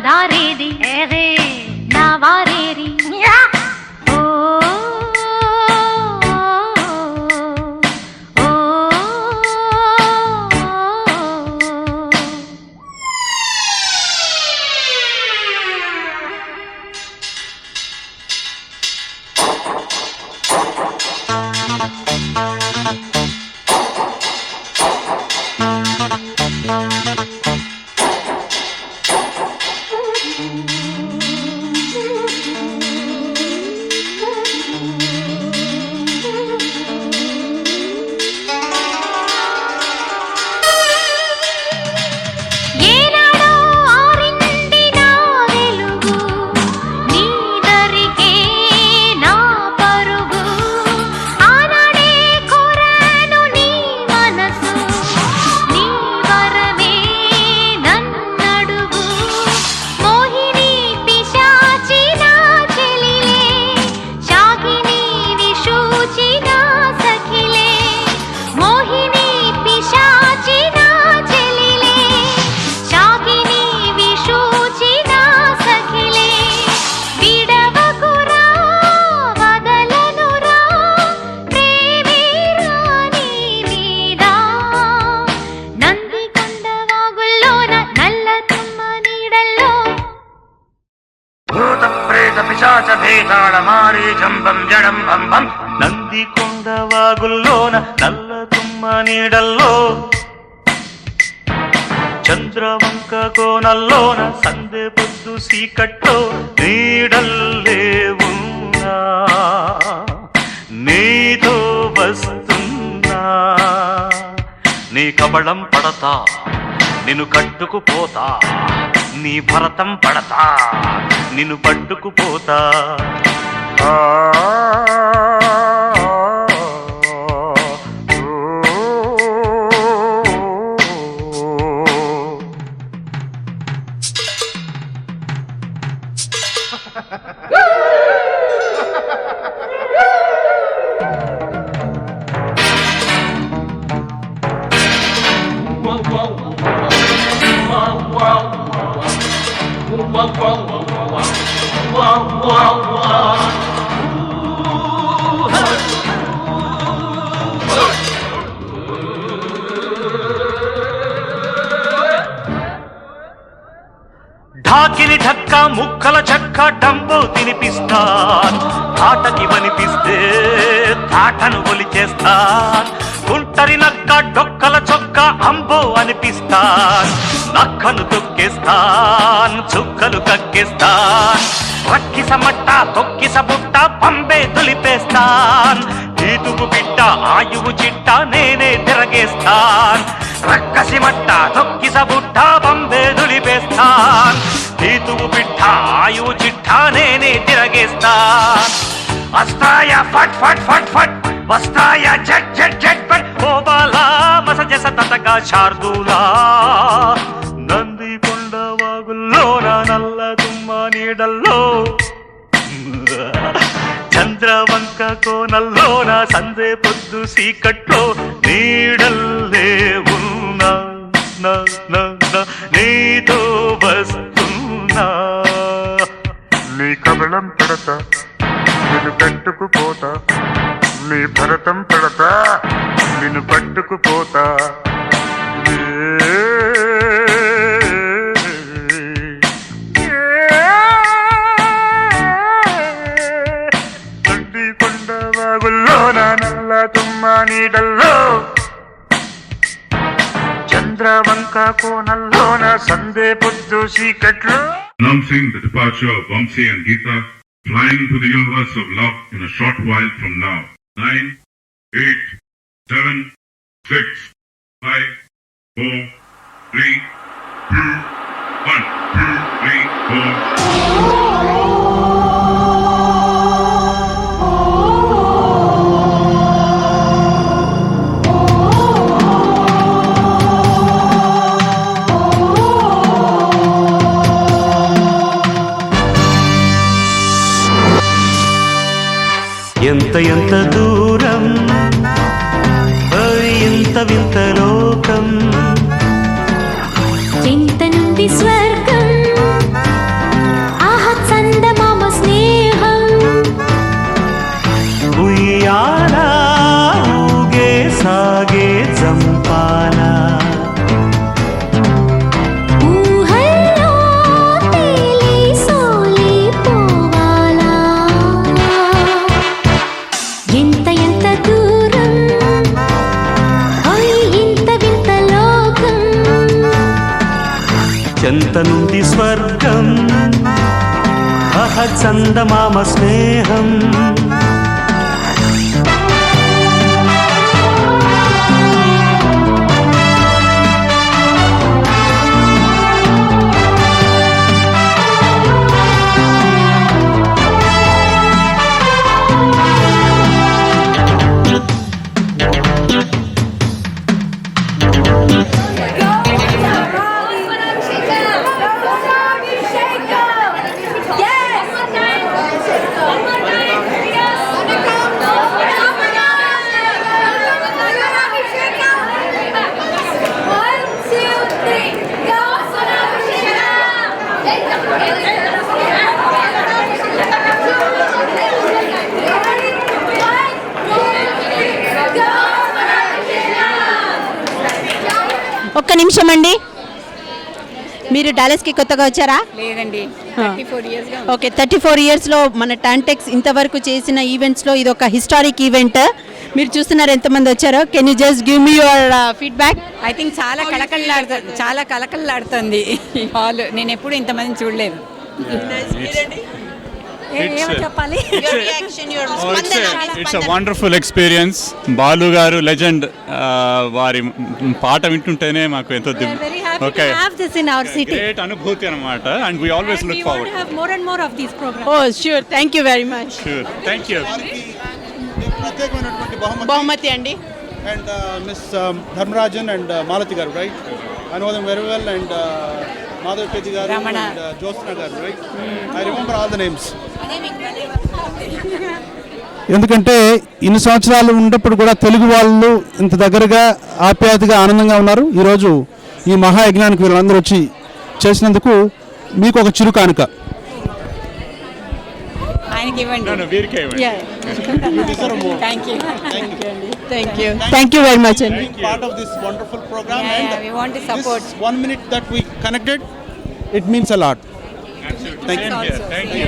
దారేది ఏది నా వారేరి నందికొండ వాగుల్లోన నల్ల తుమ్మ నీడల్లో చంద్రవంక కోనల్లోన సందె పొద్దు సీకట్లో నీడల్లే ఉన్నా నీతో వస్తున్నా నీ కబళం పడతా నిన్ను కట్టుకుపోతా నీ భరతం పడతా నిన్ను పట్టుకుపోతా ఢాకిని ఢక్క ముక్కల చెక్క డంబో తినిపిస్తాన్ తాటకి వనిపిస్తే తాటను ఒలిచేస్తాన్ గుంటరి నక్క డొక్కల చొక్క అంబో అనిపిస్తాన్ నక్కను తొక్కేస్తాన్ చుక్కలు కక్కేస్తాన్ రక్కిస మట్ట తొక్కిస బుట్ట పంబే తులిపేస్తాన్ ఈతుగు బిడ్డ ఆయువు చిట్ట నేనే తిరగేస్తాన్ రక్కసి మట్ట తొక్కిస బుట్ట పంబే తులిపేస్తాన్ ఈతుగు బిడ్డ ఆయువు చిట్ట నేనే తిరగేస్తాన్ వస్తాయ ఫట్ ఫట్ ఫట్ ఫట్ వస్తాయ జట్ జట్ జట్ ఫట్ ఓ బాలా మసజ సతగా శార్దూలా నందికొండ వాగుల్లోన నల్ల తుమ్మ నీడల్లో చంద్రవంక కోనల్లోన సందే పొద్దు సీకట్లో నీడల్లే ఉన్నా నీతో వస్తున్నా నీ కబళం పడతా నిన్ను కట్టుకుపోతా నీ భరతం పడతా నిన్ను పట్టుకుపోతా నందికొండ వాగుల్లోన నల్ల తుమ్మ నీడల్లో చంద్రవంక కోనల్లోన సందే పొద్దు సీకట్లో. Announcing the departure of Vamsi and Geeta, flying to the universe of love in a short while from now. 9, 8, 7, 6, 5, 4, 3, 2, 1, 2, 3, 4. ఎంత ఎంత దూరం ఇంత వింత లోకం చింత నుండి స్వర్గం చెంత నుండి స్వర్గం చందమామ స్నేహం ఒక్క నిమిషం అండి. మీరు డాలస్కి కొత్తగా వచ్చారా? లేదండి, 34 ఇయర్స్. ఓకే, 34 ఇయర్స్లో మన టాంటెక్స్ ఇంతవరకు చేసిన ఈవెంట్స్లో ఇది ఒక హిస్టారిక్ ఈవెంట్. మీరు చూస్తున్నారు ఎంతమంది వచ్చారో. Can you just give me your feedback? I think చాలా కలకల్లాడుతుంది ఈ హాల్. నేను ఎప్పుడు ఇంతమంది చూడలేదు. చెప్పాలి, it's a wonderful experience. Balu గారు లెజెండ్, వారి పాట వింటుంటేనే మాకు ఎంతో గ్రేట్ అనుభూతి అన్నమాట. And we always look forward. Oh sure, thank you very much. Sure, thank you. ప్రత్యేకమైనటువంటి బహుమతి అండి. And miss Dharmarajan and Malathi garu, right? I know them very well, and Madhav Peti garu and Josna garu, right? I remember all the names. ఎందుకంటే ఇన్ని సంవత్సరాలు ఉన్నప్పుడు కూడా తెలుగు వాళ్ళు ఇంత దగ్గరగా ఆప్యాయతగా ఆనందంగా ఉన్నారు. ఈరోజు ఈ మహాయజ్ఞానికి వీళ్ళందరూ వచ్చి చేసినందుకు మీకు ఒక చిరు కానుక. ఆయనకి ఇవ్వండి. థ్యాంక్ యూ వెరీ మచ్ అండి. Part of this wonderful program, and we want to support. this 1 minute that we connected, it means a lot. Thank you. Thank you.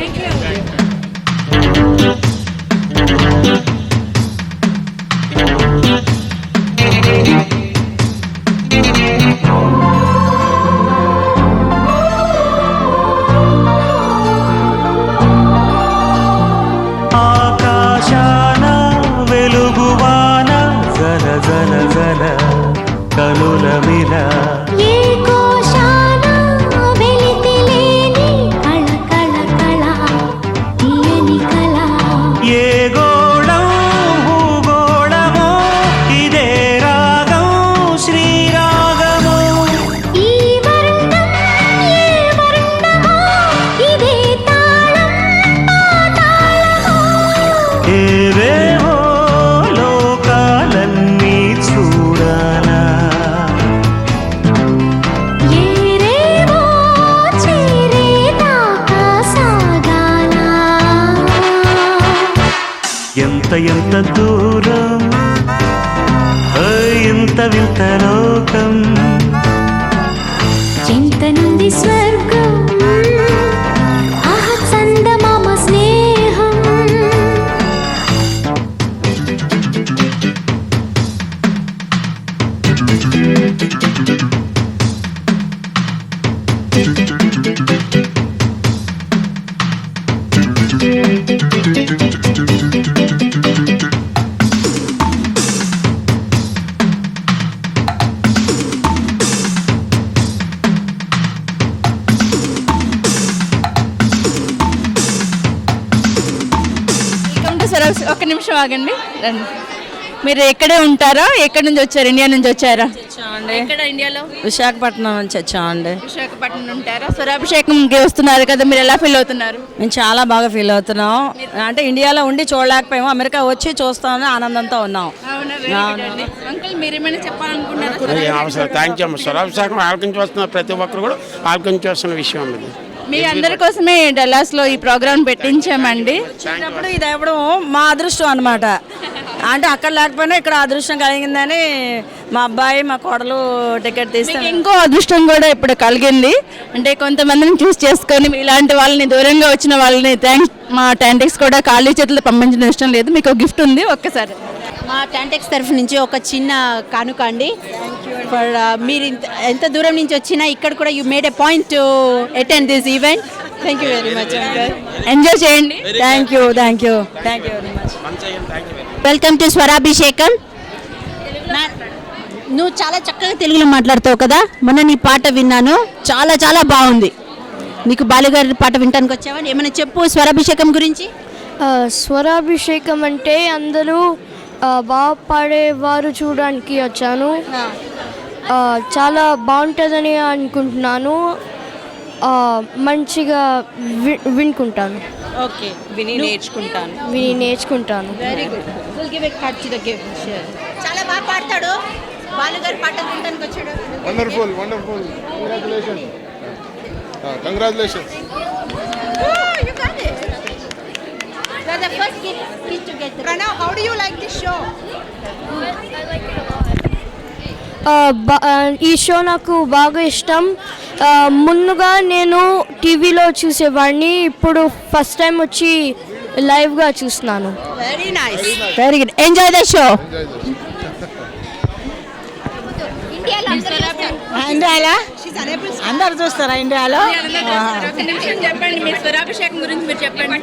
ఆకాశాన వెలుగువాన జల జల జల కనుల మిల ఏ కోశాన వెలితిలేని కళ కళ కళ తీయని కళ ఏ గోళం భూగోళమో ఇదే రాగం శ్రీరాగమో ఈ వర్ణం ఏ వర్ణమో ఇదే తాళం పాతాళమో ఏవేవో లోకాలన్నీ చూడాలా ఏరేవో చేరేదాకా సాగాల ఎంత దూరం ఇంత వింత లోకం చింత నుండి స్వర్గం చందమామ స్నేహం ఒక్క నిమిషం ఆగండి. రండి. మీరు ఎక్కడే ఉంటారా? ఎక్కడి నుంచి వచ్చారు? ఇండియా నుంచి వచ్చారా? ఎక్కడ ఇండియాలో? విశాఖపట్నం నుంచి వచ్చామండి. విశాఖపట్నం ఉంటారా? స్వరాభిషేకంకి వస్తున్నారు కదా, మీరు ఎలా ఫీల్ అవుతున్నారు? మేము చాలా బాగా ఫీల్ అవుతున్నాం. అంటే ఇండియాలో ఉండి చూడలేకపోయాము, అమెరికా వచ్చి చూస్తామని ఆనందంతో ఉన్నాం. అంకుల్ మీరేమైనా చెప్పాలనుకుంటున్నారా? థ్యాంక్ యూ అమ్మ. స్వరాభిషేకం ఆలకించి వస్తున్న ప్రతి ఒక్కరు కూడా ఆలకించి వస్తున్న విషయం ఇది. మీ అందరి కోసమే డల్లాస్లో ఈ ప్రోగ్రామ్ పెట్టించామండి. చిన్నప్పుడు ఇది ఇవ్వడం మా అదృష్టం అనమాట. అంటే అక్కడ లేకపోయినా ఇక్కడ అదృష్టం కలిగిందని మా అబ్బాయి మా కోడలు టికెట్ తీస్తే ఇంకో అదృష్టం కూడా ఇప్పుడు కలిగింది. అంటే కొంతమందిని చూస్ చేసుకొని ఇలాంటి వాళ్ళని, దూరంగా వచ్చిన వాళ్ళని మా టాంటెక్స్ కూడా ఖాళీ చేతులు పంపించడం ఇష్టం లేదు. మీకు గిఫ్ట్ ఉంది, ఒక్కసారి మా టాంటెక్స్ తరఫు నుంచి ఒక చిన్న కానుక అండి. ఫర్ మీరు ఎంత దూరం నుంచి వచ్చినా ఇక్కడ కూడా you made a point to attend this event. Thank you very much uncle. Enjoy చేయండి. Thank you very much. Welcome to Swarabhishekam. నువ్వు చాలా చక్కగా తెలుగులో మాట్లాడతావు కదా, మొన్న నీ పాట విన్నాను, చాలా చాలా బాగుంది. నీకు బాలుగారి పాట వినడానికి వచ్చావా? ఏమైనా చెప్పు స్వరాభిషేకం గురించి. స్వరాభిషేకం అంటే అందరూ బాగా పాడేవారు చూడడానికి వచ్చాను. చాలా బాగుంటుందని అనుకుంటున్నాను. మంచిగా వినుకుంటాను. ఓకే, విని నేర్చుకుంటాను. Very good. Will give a card to the gift. చాలా బాగా పాడతాడు. బాలుగారి పాట వినడానికి వచ్చాడు. Wonderful. Congratulations. You got it. You're the first kid to get it. Pranav, how do you like this show? ఈ షో నాకు బాగా ఇష్టం. ముందుగా నేను టీవీలో చూసేవాడిని, ఇప్పుడు ఫస్ట్ టైం వచ్చి లైవ్గా చూస్తున్నాను. Very nice. Very good. Enjoy the show. ఇండియాలో అందరు చూస్తారా? ఇండియాలో చెప్పండి మీ స్వరాభిషేకం గురించి మీరు చెప్పండి.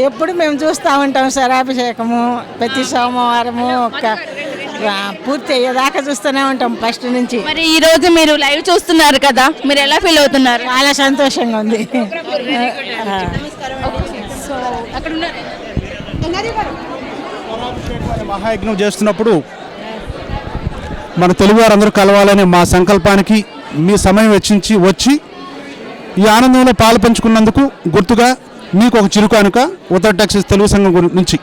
ఎప్పుడు మేము చూస్తూ ఉంటాం స్వరాభిషేకము. ప్రతి సోమవారము ఒక పూర్తి అయ్యేదాకా చూస్తూనే ఉంటాం ఫస్ట్ నుంచి. మరి ఈ రోజు మీరు లైవ్ చూస్తున్నారు కదా, మీరు ఎలా ఫీల్ అవుతున్నారు? చాలా సంతోషంగా ఉంది. మహాయజ్ఞం చేస్తున్నప్పుడు మన తెలుగు వారందరూ కలవాలనే మా సంకల్పానికి మీ సమయం వెచ్చించి వచ్చి ఈ ఆనందంలో పాలు పంచుకున్నందుకు గుర్తుగా మీకు ఒక చిరుకానుక ఉత్తర టెక్సస్ తెలుగు సంఘం నుంచి.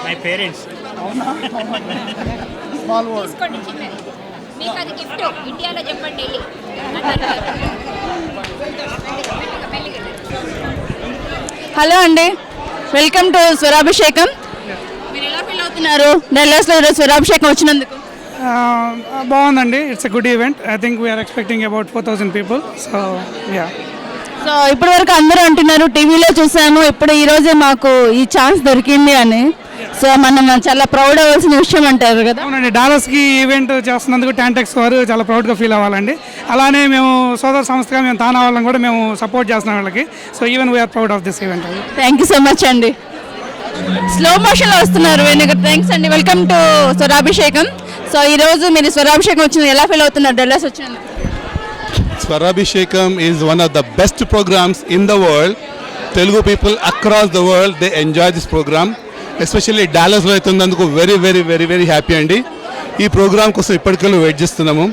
My parents. హలో అండి, వెల్కమ్ టు స్వరాభిషేకం. మీరు ఎలా ఫీల్ అవుతున్నారు డల్లాస్లో ఈరోజు స్వరాభిషేకం వచ్చినందుకు? బాగుందండి. It's a good event. I think we're expecting about 4,000 people. So yeah. So ఇప్పటి వరకు అందరూ అంటున్నారు టీవీలో చూసాము, ఇప్పుడు ఈరోజే మాకు ఈ ఛాన్స్ దొరికింది అని. సో మనం చాలా ప్రౌడ్ అవ్వాల్సిన విషయం అంటారు కదా. అవునండి, డాలస్కి ఈవెంట్ చేస్తున్నందుకు టాంటెక్స్ వారు చాలా ప్రౌడ్గా ఫీల్ అవ్వాలండి. అలానే మేము సోదర సంస్థగా మేము తానా వాళ్ళని కూడా మేము సపోర్ట్ చేస్తున్నాం వాళ్ళకి. So even we're proud of this event. Thank you so much అండి. స్లో మోషన్లో వస్తున్నారు వెనుక. థ్యాంక్స్ అండి. Welcome to Swarabhishekam. సో ఈరోజు మీరు స్వరాభిషేకం వచ్చింది, ఎలా ఫీల్ అవుతున్నారు డల్లాస్ వచ్చింది? Swarabhishekam is one of the best programs in the world. Telugu people across the world, they enjoy this program. Especially Dallasలో అవుతున్నందుకు very very very very happy అండి. ఈ ప్రోగ్రామ్ కోసం ఇప్పటికెళ్ళి వెయిట్ చేస్తున్నాము.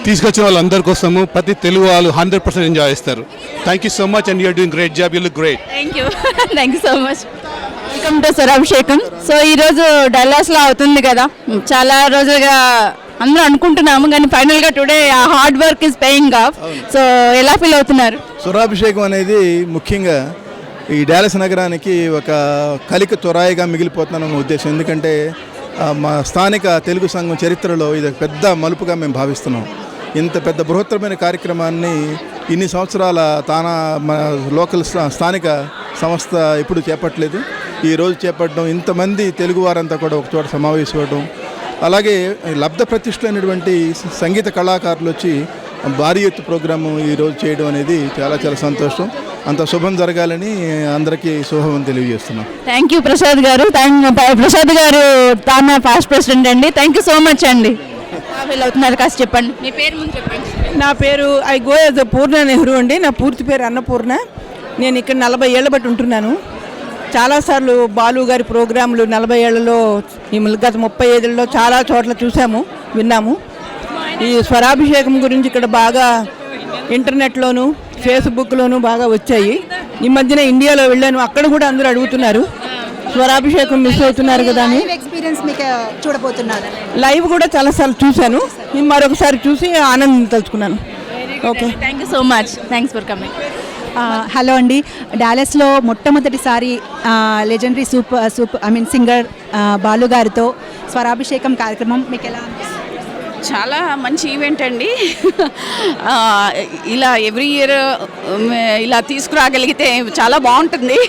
తీసుకొచ్చిన వాళ్ళందరి కోసము ప్రతి తెలుగు వాళ్ళు 100% ఎంజాయ్ చేస్తారు. Thank you so much and you're doing great job. You look great. Thank you so much. Welcome to Swarabhishekam. So ఈరోజు డల్లాస్లో అవుతుంది కదా, చాలా రోజులుగా అందరూ అనుకుంటున్నాము, కానీ ఫైనల్గా today hard work is paying off. So ఎలా ఫీల్ అవుతున్నారు? స్వరాభిషేకం అనేది ముఖ్యంగా ఈ డాలస్ నగరానికి ఒక కలికి తొరాయిగా మిగిలిపోతున్నాను ఉద్దేశం. ఎందుకంటే మా స్థానిక తెలుగు సంఘం చరిత్రలో ఇది పెద్ద మలుపుగా మేము భావిస్తున్నాం. ఇంత పెద్ద బృహత్తరమైన కార్యక్రమాన్ని ఇన్ని సంవత్సరాల తానా మన లోకల్ స్థానిక సంస్థ ఎప్పుడు చేపట్టలేదు. ఈరోజు చేపట్టడం, ఇంతమంది తెలుగు వారంతా కూడా ఒకచోట సమావేశపడడం, అలాగే లబ్ధ ప్రతిష్ఠులైనటువంటి సంగీత కళాకారులు వచ్చి భారీ ఎత్తు ప్రోగ్రాము ఈరోజు చేయడం అనేది చాలా చాలా సంతోషం. అంత శుభం జరగాలని అందరికీ శుభం తెలియజేస్తున్నాం. థ్యాంక్ యూ ప్రసాద్ గారు. ప్రసాద్ గారు తానా పాస్ట్ ప్రెసిడెంట్ అండి. థ్యాంక్ యూ సో మచ్ అండి. ఫీల్ అవుతున్నారు కాస్త చెప్పండి, మీ పేరు ముందు చెప్పండి. నా పేరు గో యాజ్ పూర్ణ నెహ్రూ అండి. నా పూర్తి పేరు అన్నపూర్ణ. నేను ఇక్కడ 40 ఏళ్ళ బట్టి ఉంటున్నాను. చాలాసార్లు బాలు గారి ప్రోగ్రాంలు 40 ఏళ్లలో, ఈ గత 35 చాలా చోట్ల చూసాము, విన్నాము. ఈ స్వరాభిషేకం గురించి ఇక్కడ బాగా ఇంటర్నెట్లోను ఫేస్బుక్లోను బాగా వచ్చాయి. ఈ మధ్యన ఇండియాలో వెళ్ళాను, అక్కడ కూడా అందరూ అడుగుతున్నారు స్వరాభిషేకం మిస్ అవుతున్నారు కదా అని. ఎక్స్పీరియన్స్ మీకు చూడబోతున్నారు? లైవ్ కూడా చాలాసార్లు చూశాను, మరొకసారి చూసి ఆనందం తలుచుకున్నాను. Okay, thank you so much. Thanks for coming. Hello అండి, డాలస్లో మొట్టమొదటిసారి లెజెండరీ సింగర్ బాలు గారితో స్వరాభిషేకం కార్యక్రమం మీకు ఎలా అనిపిస్తుంది? చాలా మంచి ఈవెంట్ అండి. ఇలా ఎవ్రీ ఇయర్ ఇలా తీసుకురాగలిగితే చాలా బాగుంటుంది.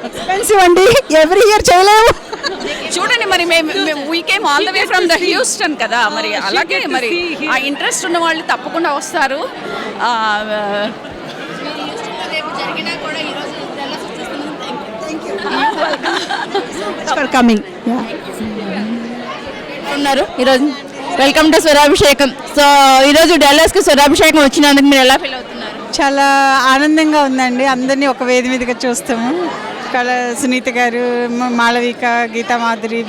ఎక్స్పెన్సివ్ అండి, ఎవ్రీ ఇయర్ చేయలేము. చూడండి మరి we came all the way from the Houston కదా, మరి అలాగే మరి ఆ ఇంట్రెస్ట్ ఉన్న వాళ్ళు తప్పకుండా వస్తారు. For coming. ఉన్నారు ఈరోజు. Welcome to Swarabhishekam. సో ఈరోజు డల్లాస్కి స్వరాభిషేకం వచ్చినందుకు మీరు ఎలా ఫీల్ అవుతున్నారు? చాలా ఆనందంగా ఉందండి. అందరినీ ఒక వేది మీదగా చూస్తాము. ఇక్కడ సునీత గారు, మాళవిక, గీతా మాధురి,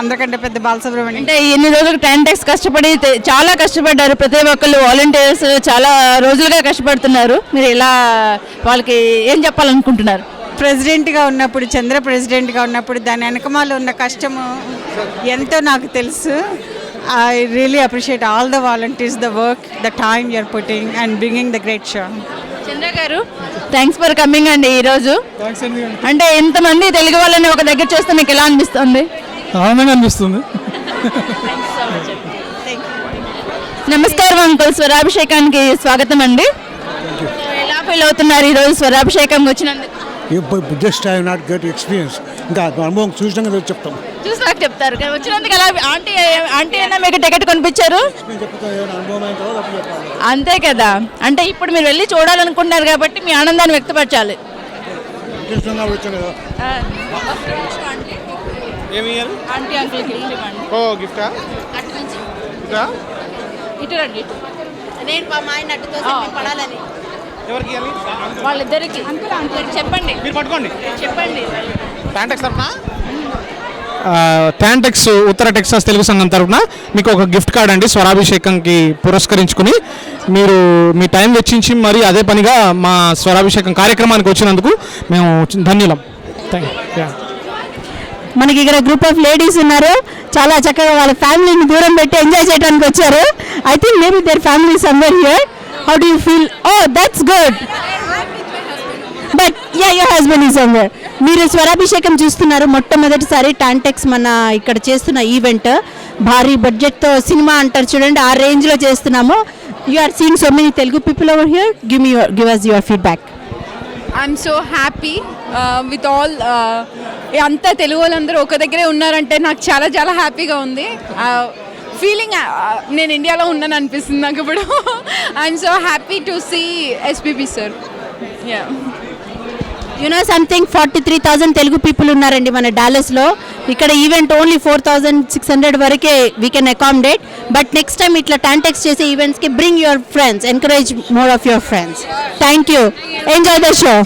అందరికంటే పెద్ద బాలసుబ్రహ్మణ్యం. అంటే ఎన్ని రోజులు 10X కష్టపడి చాలా కష్టపడ్డారు. ప్రతి ఒక్కళ్ళు వాలంటీర్స్ చాలా రోజులుగా కష్టపడుతున్నారు. మీరు ఎలా వాళ్ళకి ఏం చెప్పాలనుకుంటున్నారు? ప్రెసిడెంట్గా ఉన్నప్పుడు, చంద్ర ప్రెసిడెంట్గా ఉన్నప్పుడు దాని వెనకమాల ఉన్న కష్టము ఎంతో నాకు తెలుసు. I really appreciate all the volunteers, the work, the time you're putting and bringing the great show. చంద్ర గారు, థ్యాంక్స్ ఫర్ కమింగ్ అండి. ఈరోజు అంటే ఇంతమంది తెలుగు వాళ్ళని ఒక దగ్గర చేస్తే మీకు ఎలా అనిపిస్తుంది? ఆనందంగా అనిపిస్తుంది. నమస్కారం అంకుల్, స్వరాభిషేకానికి స్వాగతం అండి. ఎలా ఫీల్ అవుతున్నారు ఈరోజు స్వరాభిషేకం వచ్చినందుకు? Just I not get experience, ఇంకా అనుభవం చూసినాక చెప్తాం. చూసాక చెప్తారు కానీ వచ్చినందుకు ఎలా? ఆంటీ అయినా మీకు టికెట్ కొనిపించారు అంతే కదా. అంటే ఇప్పుడు మీరు వెళ్ళి చూడాలనుకుంటున్నారు కాబట్టి మీ ఆనందాన్ని వ్యక్తపరచాలి. ఆంటీ అంకుల్కి ఇటు రండి. నేను మా ఆయన అడ్డుతో పడాలని వాళ్ళిద్దరికి చెప్పండి, మీరు పట్టుకోండి. చెప్పండి. ట్యాంటెక్స్ ఉత్తర టెక్సాస్ తెలుగు సంఘం తరఫున మీకు ఒక గిఫ్ట్ కార్డ్ అండి. స్వరాభిషేకంకి పురస్కరించుకుని మీరు మీ టైం వెచ్చించి మరి అదే పనిగా మా స్వరాభిషేకం కార్యక్రమానికి వచ్చినందుకు మేము ధన్యులం. మనకి ఇక్కడ గ్రూప్ ఆఫ్ లేడీస్ ఉన్నారు. చాలా చక్కగా వాళ్ళ ఫ్యామిలీని దూరం పెట్టి ఎంజాయ్ చేయడానికి వచ్చారు. I think maybe there family somewhere here. How do you feel? Oh that's good. But yeah, your husband is somewhere. మీరు స్వరాభిషేకం చూస్తున్నారు. మొట్టమొదటిసారి టాంటెక్స్ మన ఇక్కడ చేస్తున్న ఈవెంట్. భారీ బడ్జెట్తో సినిమా అంటారు చూడండి, ఆ రేంజ్లో చేస్తున్నాము. You are seeing so many Telugu people over here. Give us your feedback. I'm so happy with all. అంతా తెలుగు వాళ్ళందరూ ఒక దగ్గరే ఉన్నారంటే నాకు చాలా చాలా హ్యాపీగా ఉంది. ఫీలింగ్ నేను ఇండియాలో ఉన్నాను అనిపిస్తుంది నాకు ఇప్పుడు. I'm so happy to see SPB sir. You know something, 43,000 Telugu people ఉన్నారండి మన డాలస్లో. ఇక్కడ ఈవెంట్ ఓన్లీ 4,600 వరకే we can accommodate. But next time ఇట్లా టాంటెక్స్ చేసే ఈవెంట్స్కి bring your friends, encourage more of your friends. Thank you. Enjoy the show.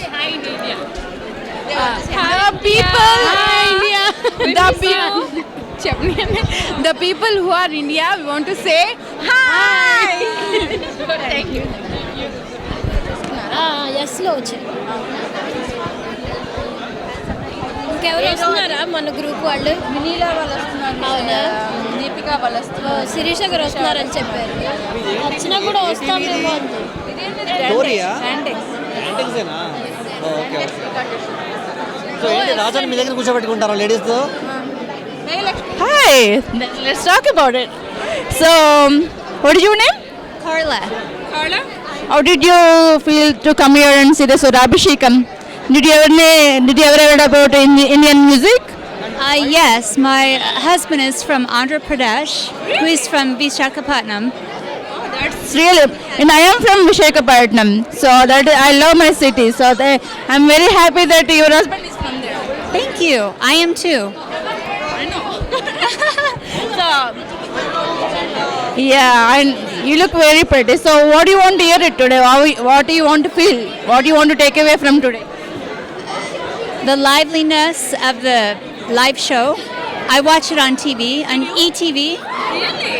The people who are India, we want to say hi. Thank you. ఎస్లో వచ్చాయి. ఇంకెవరు వస్తున్నారా మన group వాళ్ళు? వినీలా వాళ్ళు వస్తున్నారు. అవునా? దీపిక వాళ్ళు వస్తున్నారు. శిరీష గారు వస్తున్నారని చెప్పారు. వచ్చినా కూడా వస్తామేమో. రాజాని మీ దగ్గర కూర్చోబెట్టుకుంటారా లేడీస్తో? Hi, let's talk about it. So, what is your name? Carla. Carla? How did you feel to come here and see the Swarabhishekam? Did you ever heard about Indian music? Yes, my husband is from Andhra Pradesh, who is from Visakhapatnam. That's really, and I am from Visakhapatnam, so that I love my city. So I'm very happy that your husband is from there. Thank you. I am too. I know. So, yeah, and you look very pretty. So, what do you want to hear it today? What do you want to feel? What do you want to take away from today? The liveliness of the live show. I watch it on TV, on ETV. Really?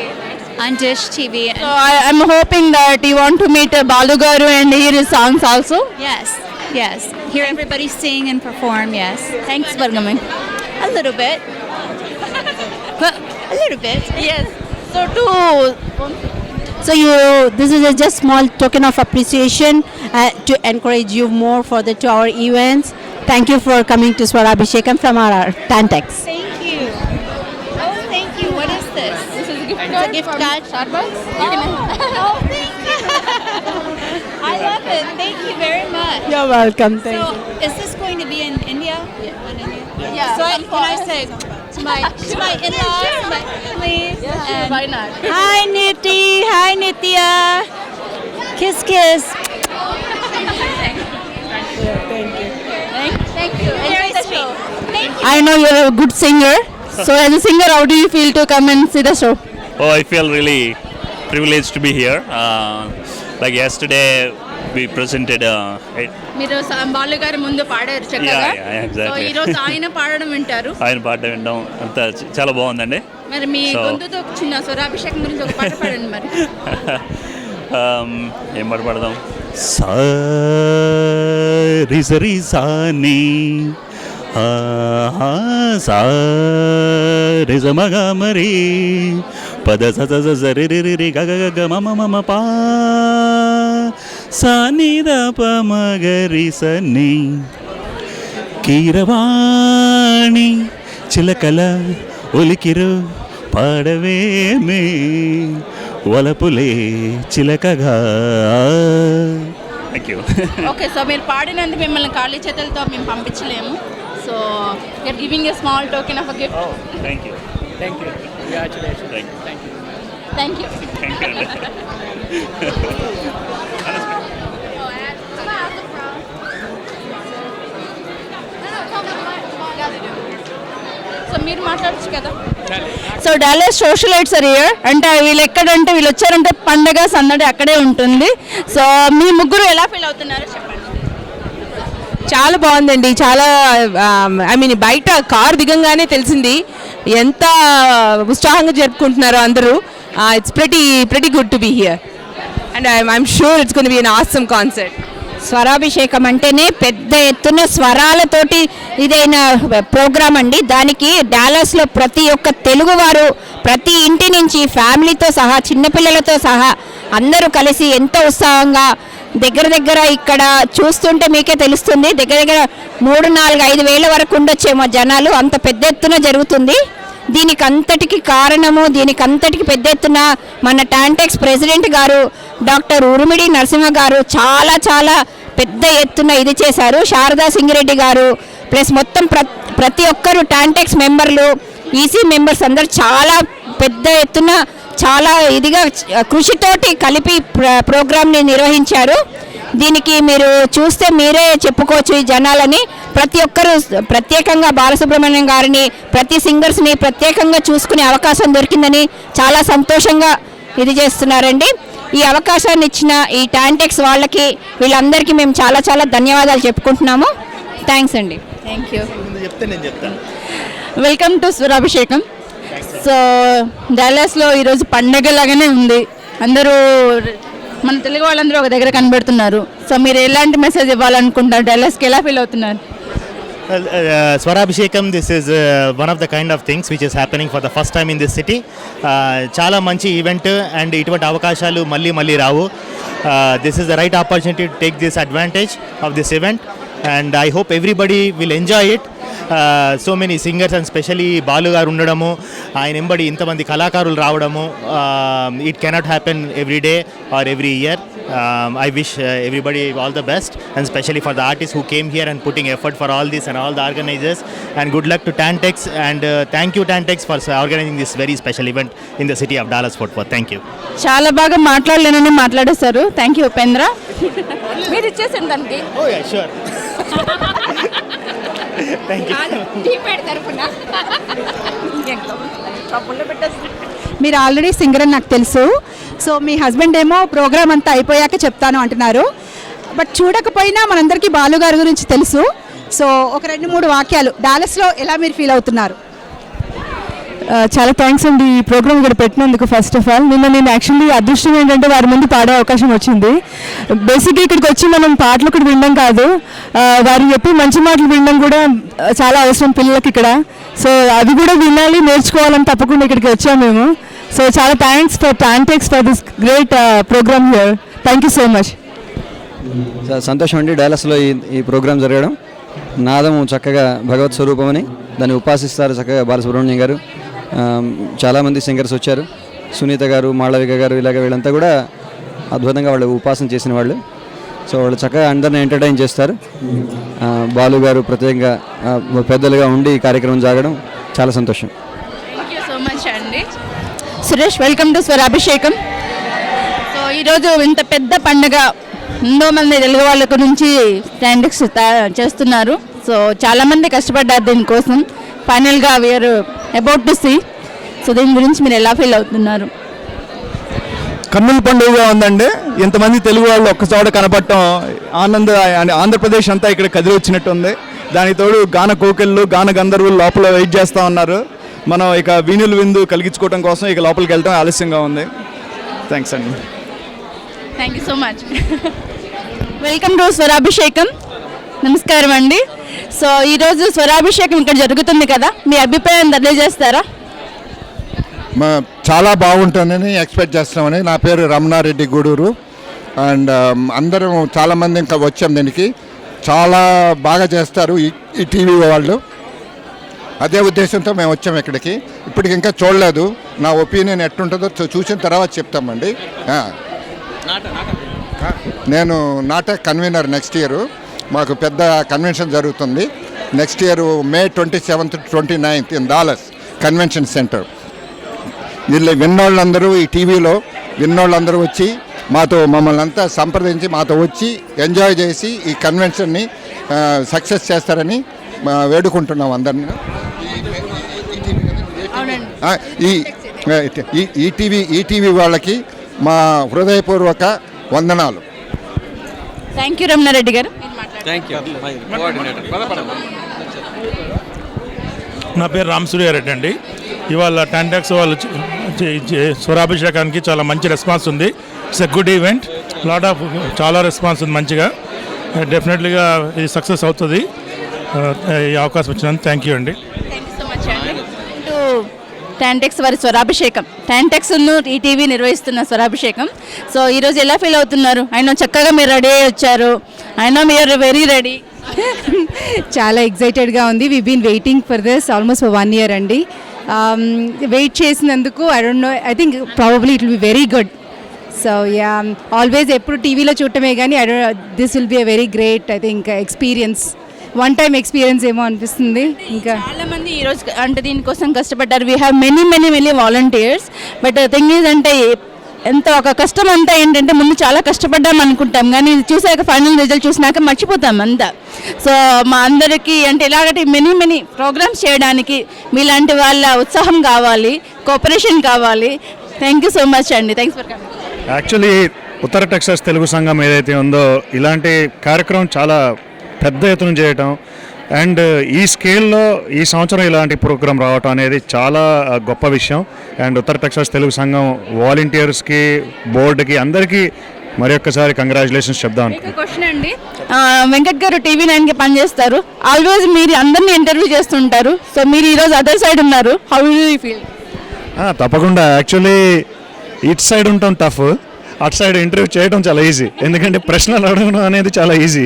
On Dish TV. So, I'm hoping that you want to meet Balu Garu and hear his songs also. Yes, yes. Hear everybody sing and perform, yes. Thanks for coming. A little bit. A little bit. Yes. So this is a just small token of appreciation to encourage you more for the 2-hour events. Thank you for coming to Swarabhishekam from our Tantex. Thank you. Oh, thank you. What is this? This is a gift card. It's a gift card. Starbucks. Oh, thank you. I love it. Thank you very much. You're welcome. Thank So, you. is this going to be in India? Hi Niti, hi Nitya. Kiss kiss. Thank you. Enjoy the show. I know you're a good singer. So as a singer, how do you feel to come and see the show? Oh, I feel really privileged to be here. Like yesterday, we presented. మీరు బాలు గారి ముందు పాడారు చక్కగా. exactly. So ఈ రోజు ఆయన పాడడం వింటారు. ఆయన పాట వినడం అంతా చాలా బాగుందండి. మరి మీ గొంతుతో చిన్న స్వరాభిషేకం గురించి ఒక పాట పాడండి మరి. ఏం పాట పాడదాం? సా రి సరి సా ని సా రి స మ గ మ రి పద స స స రి రి రి రి గ గ గ మ మ మ మ పా సా ని ద ప మ గ రి స ని కీరవాణి చిలకల ఒలికిరు పాడవేమే వలపులే చిలకగా. Thank you. ఓకే, సో మీరు పాడినందుకు మిమ్మల్ని ఖాళీ చేతులతో మేము పంపించలేము. So you're giving a small token of a gift. Thank you. Thank you. Congratulation. Thank you. Thank you. Thank you అండి. సో మీరు మాట్లాడచ్చు కదా. So Dallas socialites are here. అంటే వీళ్ళు ఎక్కడంటే వీళ్ళు వచ్చారంటే పండగ సందడి అక్కడే ఉంటుంది. సో మీ ముగ్గురు ఎలా ఫీల్ అవుతున్నారు చెప్పండి. చాలా బాగుందండి. చాలా ఐ మీన్ బయట కార్ దిగంగానే తెలిసింది ఎంత ఉత్సాహంగా జరుపుకుంటున్నారో అందరూ. It's pretty good to be here and I'm sure it's going to be an awesome concert. Swarabhishekam అంటేనే పెద్ద ఎత్తున స్వరాలతోటి ఇదైన ప్రోగ్రాం అండి. దానికి డాలస్లో ప్రతి ఒక్క తెలుగువారు ప్రతి ఇంటి నుంచి ఫ్యామిలీతో సహా చిన్నపిల్లలతో సహా అందరూ కలిసి ఎంతో ఉత్సాహంగా దగ్గర ఇక్కడ చూస్తుంటే మీకే తెలుస్తుంది. దగ్గర 3-4-5 వేల వరకు ఉండొచ్చేమో జనాలు. అంత పెద్ద ఎత్తున జరుగుతుంది. దీనికి అంతటికి కారణము, దీనికి అంతటికి పెద్ద ఎత్తున మన టాంటెక్స్ ప్రెసిడెంట్ గారు డాక్టర్ ఉరుమిడి నరసింహ గారు చాలా పెద్ద ఎత్తున ఇది చేశారు. శారదా సింగిరెడ్డి గారు ప్లస్ మొత్తం ప్రతి ఒక్కరు టాంటెక్స్ మెంబర్లు, ఈసీ మెంబర్స్ అందరు చాలా పెద్ద ఎత్తున చాలా ఇదిగా కృషితోటి కలిపి ప్రోగ్రామ్ని నిర్వహించారు. దీనికి మీరు చూస్తే మీరే చెప్పుకోవచ్చు ఈ జనాలని. ప్రతి ఒక్కరు ప్రత్యేకంగా బాలసుబ్రహ్మణ్యం గారిని ప్రతి సింగర్స్ని ప్రత్యేకంగా చూసుకునే అవకాశం దొరికిందని చాలా సంతోషంగా ఇది చేస్తున్నారండి. ఈ అవకాశాన్ని ఇచ్చిన ఈ టాంటెక్స్ వాళ్ళకి వీళ్ళందరికీ మేము చాలా ధన్యవాదాలు చెప్పుకుంటున్నాము. థ్యాంక్స్ అండి. Thank you. Welcome to Swarabhishekam. So డాలస్లో ఈరోజు పండగలాగానే ఉంది. అందరూ మన తెలుగు వాళ్ళందరూ ఒక దగ్గర కనబడుతున్నారు. సో మీరు ఎలాంటి మెసేజ్ ఇవ్వాలనుకుంటున్నారు? డాలస్కి ఎలా ఫీల్ అవుతున్నారు? Swarabhishekam, this is one of the kind of things which is happening for the first time in this city. చాలా మంచి ఈవెంట్ అండ్ ఇటువంటి అవకాశాలు మళ్ళీ రావు. This is the right opportunity to take this advantage of this event and I hope everybody will enjoy it. So many singers and specially Balu garu ఉండడము, ఆయన ఎంబడి ఇంతమంది కళాకారులు రావడము, it cannot happen every day or every year. I wish everybody all the best and especially for the artists who came here and putting effort for all this and all the organizers, and good luck to Tantex and thank you Tantex for organizing this very special event in the city of Dallas Fort Worth. Thank you. చాలా బాగా మాట్లాడలేనని మాట్లాడేశారు. Thank you Upendra. మీరు ఇచ్చేసాను దానికి. Oh yeah, sure. Thank you. మీరు already singer అని నాకు తెలుసు. సో మీ హస్బెండ్ ఏమో ప్రోగ్రామ్ అంతా అయిపోయాక చెప్తాను అంటున్నారు. బట్ చూడకపోయినా మనందరికీ బాలు గారి గురించి తెలుసు. సో ఒక 2-3 వాక్యాలు డాలస్లో ఎలా మీరు ఫీల్ అవుతున్నారు? చాలా థ్యాంక్స్ అండి ఈ ప్రోగ్రామ్ ఇక్కడ పెట్టినందుకు. ఫస్ట్ ఆఫ్ ఆల్ నేను యాక్చువల్లీ అదృష్టం ఏంటంటే వారి ముందు పాడే అవకాశం వచ్చింది. బేసిక్గా ఇక్కడికి వచ్చి మనం పాటలు ఇక్కడ వినడం కాదు, వారు చెప్పి మంచి మాటలు వినడం కూడా చాలా అవసరం పిల్లలకి ఇక్కడ. సో అది కూడా వినాలి, నేర్చుకోవాలని తప్పకుండా ఇక్కడికి వచ్చాము మేము. సో చాలా thanks for TANTEX for this great program here. Thank you so much. సంతోషం అండి డాలస్లో ఈ ప్రోగ్రాం జరగడం. నాదము చక్కగా భగవత్ స్వరూపమని దాన్ని ఉపాసిస్తారు చక్కగా బాలసుబ్రహ్మణ్యం గారు. చాలామంది సింగర్స్ వచ్చారు, సునీత గారు, మాళవిక గారు, ఇలాగ వీళ్ళంతా కూడా అద్భుతంగా వాళ్ళు ఉపాసన చేసిన వాళ్ళు. సో వాళ్ళు చక్కగా అందరిని ఎంటర్టైన్ చేస్తారు. బాలు గారు ప్రత్యేకంగా పెద్దలుగా ఉండి ఈ కార్యక్రమం సాగడం చాలా సంతోషం. థ్యాంక్ యూ సో మచ్ అండి. Suresh, welcome to Swarabhishekam. So ఈరోజు ఇంత పెద్ద పండుగ, ఎంతో మంది తెలుగు వాళ్ళ గురించి స్టాండర్డ్స్ చేస్తున్నారు. సో చాలామంది కష్టపడ్డారు దీనికోసం. ఫైనల్గా we're about to see. So దీని గురించి మీరు ఎలా ఫీల్ అవుతున్నారు? కన్నుల పండుగగా ఉందండి. ఇంతమంది తెలుగు వాళ్ళు ఒక్కచోట కనపడటం ఆంధ్రప్రదేశ్ అంతా ఇక్కడ కదిలి వచ్చినట్టు ఉంది. దానికి తోడు గాన కోకిళ్ళు, గాన గంధర్వులు లోపల వెయిట్ చేస్తూ ఉన్నారు. మనం ఇక వీణులు విందు కలిగించుకోవడం కోసం ఇక లోపలికి వెళ్ళడం ఆలస్యంగా ఉంది. థ్యాంక్స్ అండి. Thank you so much. Welcome to Swarabhishekam. నమస్కారం అండి. సో ఈరోజు స్వరాభిషేకం ఇక్కడ జరుగుతుంది కదా, మీ అభిప్రాయం తెలియజేస్తారా? చాలా బాగుంటుందని ఎక్స్పెక్ట్ చేస్తున్నామని. నా పేరు రమణారెడ్డి గూడూరు. అండ్ అందరం చాలామంది ఇంకా వచ్చాం. దీనికి చాలా బాగా చేస్తారు ఈ టీవీ వాళ్ళు. అదే ఉద్దేశంతో మేము వచ్చాము ఇక్కడికి. ఇప్పటికి ఇంకా చూడలేదు. నా ఒపీనియన్ ఎట్టుంటుందో చూసిన తర్వాత చెప్తామండి. నేను నాటక్ కన్వీనర్. నెక్స్ట్ ఇయర్ మాకు పెద్ద కన్వెన్షన్ జరుగుతుంది. Next year May 27th to 29th in Dallas convention centre. వీళ్ళు విన్నోళ్ళందరూ, ఈ టీవీలో విన్నోళ్ళందరూ వచ్చి మమ్మల్ని అంతా సంప్రదించి మాతో వచ్చి ఎంజాయ్ చేసి ఈ కన్వెన్షన్ని సక్సెస్ చేస్తారని వేడుకుంటున్నాం అందరినీ. ఈటీవీ వాళ్ళకి మా హృదయపూర్వక వందనాలు. థ్యాంక్ యూ రమణారెడ్డి గారు. నా పేరు రామసూర్యారెడ్డి అండి. ఇవాళ టెంటాక్స్ వాళ్ళు స్వరాభిషేకానికి చాలా మంచి రెస్పాన్స్ ఉంది. It's a good event. చాలా రెస్పాన్స్ ఉంది మంచిగా. డెఫినెట్లీగా ఇది సక్సెస్ అవుతుంది. ఈ అవకాశం వచ్చినందుకు థ్యాంక్ యూ అండి. టెంటాక్స్ వారి స్వరాభిషేకం, టెంటాక్స్ను ఈటీవీ నిర్వహిస్తున్న స్వరాభిషేకం. సో ఈరోజు ఎలా ఫీల్ అవుతున్నారు? అయినా చక్కగా మీరు రెడీ అయ్యి వచ్చారు. అయినా మీరు వెరీ రెడీ. చాలా ఎక్సైటెడ్గా ఉంది. We been waiting for this almost for 1 year అండి. వెయిట్ చేసినందుకు I don't know, I think probably it will be very good. So yeah, always ఎప్పుడు టీవీలో చూడటమే కానీ this will be a very great I think experience. One time experience ఏమో అనిపిస్తుంది. ఇంకా చాలా మంది ఈరోజు అంటే దీనికోసం కష్టపడ్డారు. We have many volunteers. But thing is అంటే ఎంత ఒక కష్టం అంతా ఏంటంటే ముందు చాలా కష్టపడ్డాం అనుకుంటాం, కానీ ఇది చూసాక ఫైనల్ రిజల్ట్ చూసినాక మర్చిపోతాం అంతా. సో మా అందరికీ అంటే ఇలాగంటే మెనీ ప్రోగ్రామ్స్ చేయడానికి మీలాంటి వాళ్ళ ఉత్సాహం కావాలి, కోఆపరేషన్ కావాలి. థ్యాంక్ యూ సో మచ్ అండి. Thanks for coming. యాక్చువల్లీ ఉత్తర టెక్సాస్ తెలుగు సంఘం ఏదైతే ఉందో ఇలాంటి కార్యక్రమం చాలా పెద్ద ఎత్తున చేయటం అండ్ ఈ స్కేల్లో ఈ సంవత్సరం ఇలాంటి ప్రోగ్రాం రావటం అనేది చాలా గొప్ప విషయం. అండ్ ఉత్తర టెక్సాస్ తెలుగు సంఘం వాలంటీర్స్కి, బోర్డుకి, అందరికీ మరి ఒక్కసారి కంగ్రాచులేషన్స్ చెప్దాం అనుకుంటున్నాను. క్వశ్చన్ అండి, వెంకట్ గారు TV9కి పనిచేస్తారు. ఆల్వేస్ మీరు అందరినీ ఇంటర్వ్యూ చేస్తుంటారు. సో మీరు ఈరోజు అదర్ సైడ్ ఉన్నారు. How do you feel? తప్పకుండా. యాక్చువల్లీ ఇటు సైడ్ ఉండటం టఫ్, అటు సైడ్ ఇంటర్వ్యూ చేయడం చాలా ఈజీ. ఎందుకంటే ప్రశ్నలు అడగడం అనేది చాలా ఈజీ,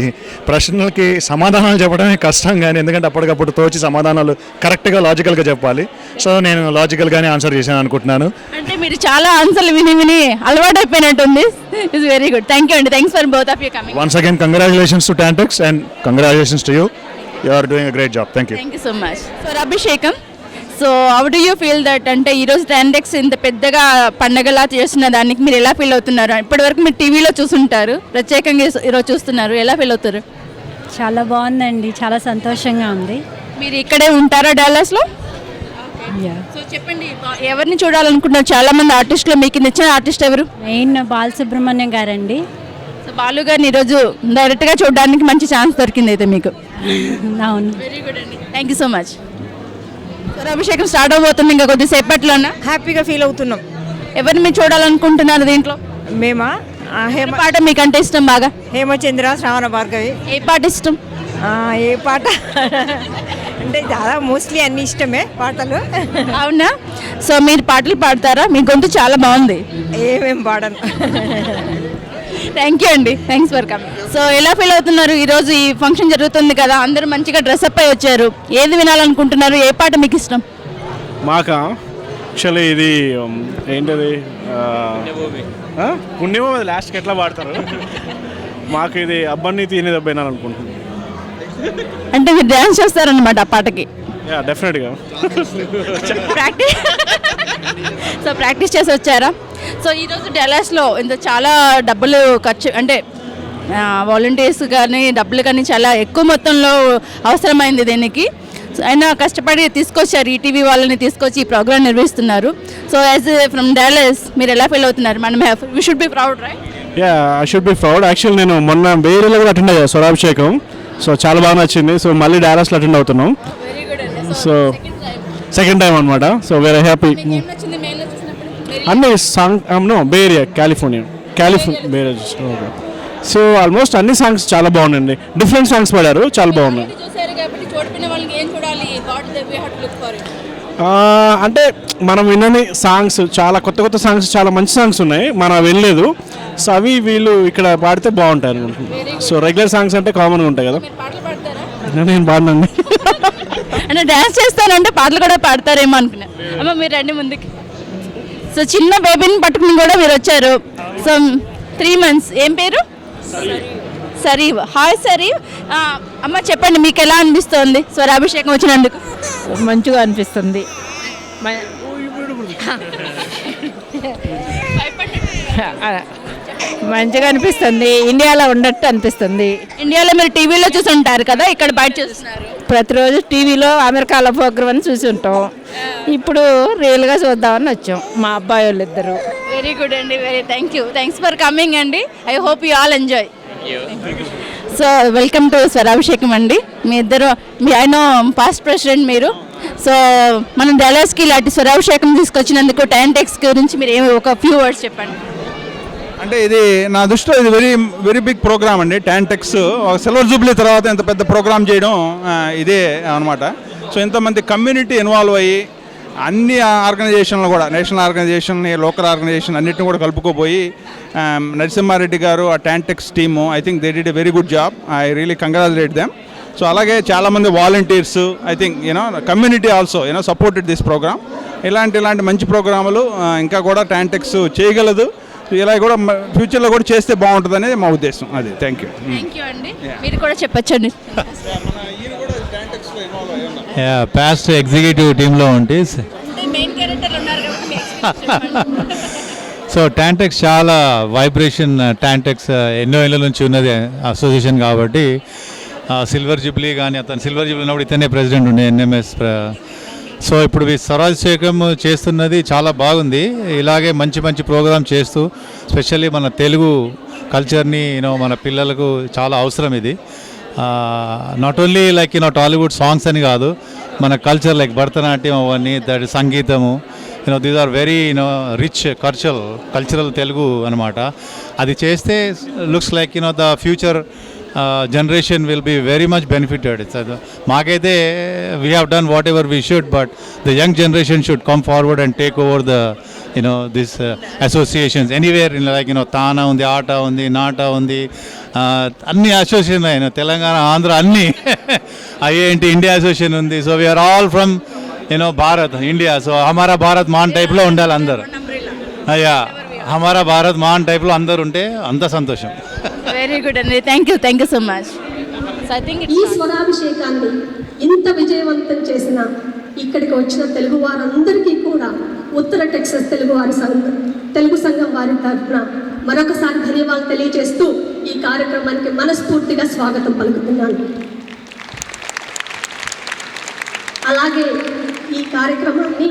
ప్రశ్నలకి సమాధానాలు చెప్పడమే కష్టం. కానీ ఎందుకంటే అప్పటికప్పుడు తోచి సమాధానాలు కరెక్ట్గా లాజికల్గా చెప్పాలి. సో నేను లాజికల్గానే ఆన్సర్ చేశాను అనుకుంటున్నాను. అంటే మీరు చాలా ఆన్సర్లు విని అలవాటు అయిపోయినట్టుంది. It's very good. Thank you అండి. Thanks for both of you coming. Once again congratulations to TANTEX and congratulations to you. You are doing a great job. Thank you. Thank you so much. So Abhishekam, so how do you feel that అంటే ఈరోజు టెంటాక్స్ ఇంత పెద్దగా పండగలా చేస్తున్న దానికి మీరు ఎలా feel అవుతున్నారు? ఇప్పటివరకు మీరు టీవీలో చూసుంటారు, ప్రత్యేకంగా ఈరోజు చూస్తున్నారు, ఎలా ఫీల్ అవుతారు? చాలా బాగుందండి, చాలా సంతోషంగా ఉంది. మీరు ఇక్కడే ఉంటారా డాలస్లో? సో చెప్పండి, ఎవరిని చూడాలనుకుంటున్నారు? చాలా మంది ఆర్టిస్టులు, మీకు నచ్చిన ఆర్టిస్ట్ ఎవరు? మెయిన్ బాలసుబ్రహ్మణ్యం గారండి. సో బాలు గారిని ఈరోజు డైరెక్ట్గా చూడడానికి మంచి ఛాన్స్ దొరికింది అయితే మీకు. అవును. వెరీ గుడ్ అండి. Thank you so much. అభిషేకం స్టార్ట్ అవబోతుంది ఇంకా కొద్దిసేపట్లోనా? హ్యాపీగా ఫీల్ అవుతున్నాం. ఎవరిని మీరు చూడాలనుకుంటున్నారు దీంట్లో? మేమా? పాట మీకంటే ఇష్టం బాగా? హేమచంద్ర, శ్రావణ భార్గవి. ఏ పాట ఇష్టం? ఏ పాట అంటే చాలా మోస్ట్లీ అన్ని ఇష్టమే పాటలు. అవునా? సో మీరు పాటలు పాడతారా? మీ గొంతు చాలా బాగుంది. ఏమేం పాడను. థ్యాంక్ యూ అండి. Thanks for coming. సో ఎలా ఫీల్ అవుతున్నారు? ఈరోజు ఈ ఫంక్షన్ జరుగుతుంది కదా, అందరూ మంచిగా డ్రెస్అప్ అయి వచ్చారు. ఏది వినాలనుకుంటున్నారు? ఏ పాట మీకు ఇష్టం? మాకా యాక్చువల్లీ ఇది ఏంటది పుణ్యమో, అది లాస్ట్కి ఎట్లా పాడతారు? మాకు ఇది అబ్బాయిని తినేది అబ్బాయినా అనుకుంటున్నాను. అంటే మీరు డ్యాన్స్ చేస్తారనమాట ఆ పాటకి. యా డెఫినెట్గా. ప్రాక్టీస్ చేసి వచ్చారా? సో ఈరోజు డల్లాస్లో ఇంత చాలా డబ్బులు ఖర్చు అంటే వాలంటీర్స్ కానీ డబ్బులు కానీ చాలా ఎక్కువ మొత్తంలో అవసరమైంది దీనికి. అయినా కష్టపడి తీసుకొచ్చారు, ఈటీవీ వాళ్ళని తీసుకొచ్చి ఈ ప్రోగ్రామ్ నిర్వహిస్తున్నారు. సో యాజ్ ఫ్రమ్ డాలస్ మీరు ఎలా ఫీల్ అవుతున్నారు? మనం we should be proud, right? Yeah I should be proud. Actual నేను మొన్న వేరేలో కూడా అటెండ్ అయ్యా స్వరాభిషేకం. సో చాలా బాగా నచ్చింది. సో మళ్ళీ డాలస్లో అటెండ్ అవుతున్నాం. సో సెకండ్ టైం అనమాట. So very happy. అన్ని సాంగ్ బే ఏరియా కాలిఫోర్నియా బే ఏరియా. సో ఆల్మోస్ట్ అన్ని సాంగ్స్ చాలా బాగున్నాయండి. డిఫరెంట్ సాంగ్స్ పాడారు, చాలా బాగున్నాయి. అంటే మనం విన్నని సాంగ్స్ చాలా కొత్త కొత్త సాంగ్స్, చాలా మంచి సాంగ్స్ ఉన్నాయి, మనం వినలేదు. సో అవి వీళ్ళు ఇక్కడ పాడితే బాగుంటాయి అనుకుంటున్నాను. సో రెగ్యులర్ సాంగ్స్ అంటే కామన్గా ఉంటాయి కదా. నేను పాడినండి. అంటే డ్యాన్స్ చేస్తానంటే పాటలు కూడా పాడతారేమో అనుకున్నా. అమ్మ మీరు రండి ముందుకి. సో చిన్న బేబీని పట్టుకుని కూడా మీరు వచ్చారు. So 3 months. ఏం పేరు? సరీవ్. హాయ్ సరీవ్. అమ్మ చెప్పండి, మీకు ఎలా అనిపిస్తుంది స్వరాభిషేకం వచ్చినందుకు? మంచిగా అనిపిస్తుంది. మంచిగా అనిపిస్తుంది. ఇండియాలో ఉన్నట్టు అనిపిస్తుంది. ఇండియాలో మీరు టీవీలో చూసి ఉంటారు కదా, ఇక్కడ బయట చూస్తున్నారు. ప్రతిరోజు టీవీలో అమెరికాలో ప్రోగ్రామ్ అని చూసి ఉంటాం. ఇప్పుడు రియల్గా చూద్దామని వచ్చాం మా అబ్బాయి వాళ్ళు ఇద్దరు. వెరీ గుడ్ అండి. థ్యాంక్స్ ఫర్ కమింగ్ అండి. I hope you all enjoy. So welcome to Swarabhishekam అండి. మీ ఇద్దరు ఆయన పాస్ట్ ప్రెసిడెంట్ మీరు. సో మనం డల్లాస్కి ఇలాంటి స్వరాభిషేకం తీసుకొచ్చినందుకు టాంటెక్స్ గురించి మీరు ఏమి ఒక ఫ్యూ వర్డ్స్ చెప్పండి. అంటే ఇది నా దృష్టిలో ఇది వెరీ బిగ్ ప్రోగ్రామ్ అండి. టాంటెక్స్ సిల్వర్ జూబ్లీ తర్వాత ఇంత పెద్ద ప్రోగ్రామ్ చేయడం ఇదే అనమాట. సో ఇంతమంది కమ్యూనిటీ ఇన్వాల్వ్ అయ్యి అన్ని ఆర్గనైజేషన్లు కూడా, నేషనల్ ఆర్గనైజేషన్ని, లోకల్ ఆర్గనైజేషన్ అన్నిటిని కూడా కలుపుకోపోయి నరసింహారెడ్డి గారు ఆ TANTEX team I think they did a very good job. I really congratulate them. So అలాగే చాలామంది volunteers I think community also supported this program. ఇలాంటి మంచి ప్రోగ్రాములు ఇంకా కూడా టాంటెక్స్ చేయగలదు. ఇలా కూడా ఫ్యూచర్లో కూడా చేస్తే బాగుంటుంది అనేది మా ఉద్దేశం. అది థ్యాంక్ యూ అండి. మీరు కూడా చెప్పచ్చండి. పాస్ట్ ఎగ్జిక్యూటివ్ టీంలో ఉంటే సో టాంటెక్స్ చాలా వైబ్రేషన్. టాంటెక్స్ ఎన్నో ఏళ్ళ నుంచి ఉన్నది అసోసియేషన్ కాబట్టి సిల్వర్ జూబ్లీ కానీ అతను సిల్వర్ జూబ్లీ ఉన్నప్పుడు ఇతనే ప్రెసిడెంట్ ఉండే ఎన్ఎంఎస్. సో ఇప్పుడు స్వరాభిషేకం చేస్తున్నది చాలా బాగుంది. ఇలాగే మంచి మంచి ప్రోగ్రామ్ చేస్తూ స్పెషల్లీ మన తెలుగు కల్చర్ని మన పిల్లలకు చాలా అవసరం ఇది. Not only like Tollywood songs అని కాదు, మన కల్చర్ లైక్ భరతనాట్యం అవన్నీ, దట్ సంగీతము these are very rich cultural Telugu అనమాట. అది చేస్తే looks like the future generation will be very much benefited. మాకైతే we have done whatever we should, but the young generation should come forward and take over the this associations anywhere in like తానా ఉంది, ఆట ఉంది, నాట ఉంది, అన్ని association అయినా తెలంగాణ, ఆంధ్ర అన్ని IANT India association ఉంది. So we're all from Bharat, India. So హమారా భారత్ మాన్ టైప్లో ఉండాలి అందరు. అయ్యా హమారా భారత్ మాన్ టైప్లో అందరు ఉంటే అంత సంతోషం. వెరీ గుడ్ అండి. Thank you so much. ఈ స్వరాభిషేకాన్ని ఇంత విజయవంతం చేసిన ఇక్కడికి వచ్చిన తెలుగు వారందరికీ కూడా ఉత్తర టెక్సస్ తెలుగు సంఘం వారి తరఫున మరొకసారి ధన్యవాదాలు తెలియజేస్తూ ఈ కార్యక్రమానికి మనస్ఫూర్తిగా స్వాగతం పలుకుతున్నాను. అలాగే ఈ కార్యక్రమాన్ని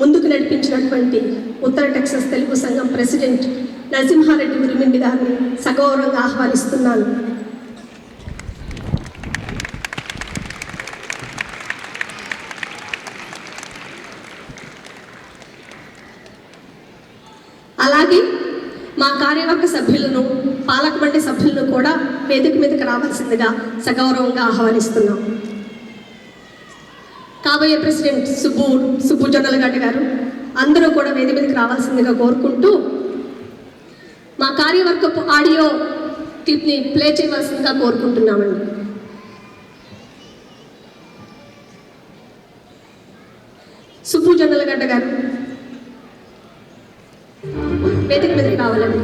ముందుకు నడిపించినటువంటి ఉత్తర టెక్సస్ తెలుగు సంఘం ప్రెసిడెంట్ నరసింహారెడ్డి ఉరిమిండి గారిని సగౌరవంగా ఆహ్వానిస్తున్నాను. అలాగే మా కార్యవర్గ సభ్యులను, పాలక మండలి సభ్యులను కూడా వేదిక మీదకి రావాల్సిందిగా సగౌరవంగా ఆహ్వానిస్తున్నాం. కాబోయే ప్రెసిడెంట్ సుబ్బు జొన్నలగడ్డ గారు అందరూ కూడా వేదిక మీదకి రావాల్సిందిగా కోరుకుంటూ మా కార్యవర్గపు ఆడియో క్లిప్ని ప్లే చేయవలసిందిగా కోరుకుంటున్నామండి. సుబ్బు జొన్నలగడ్డ గారు వేదిక మీదకి రావాలండి.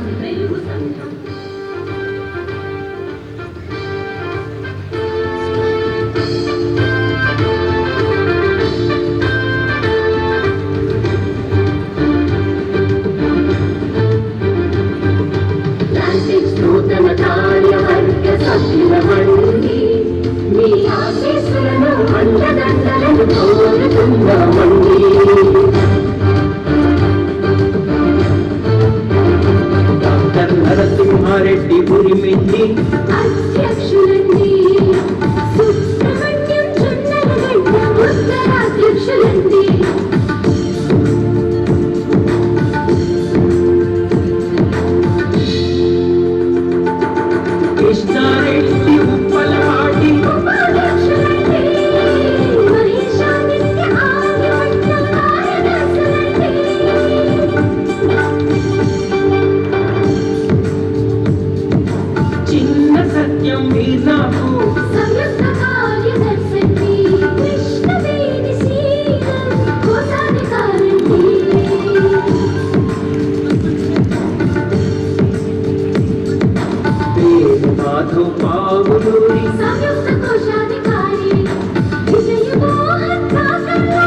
కావులూరి సంయుక్త కోశాధికారి విజయమోహన్ కాకర్ల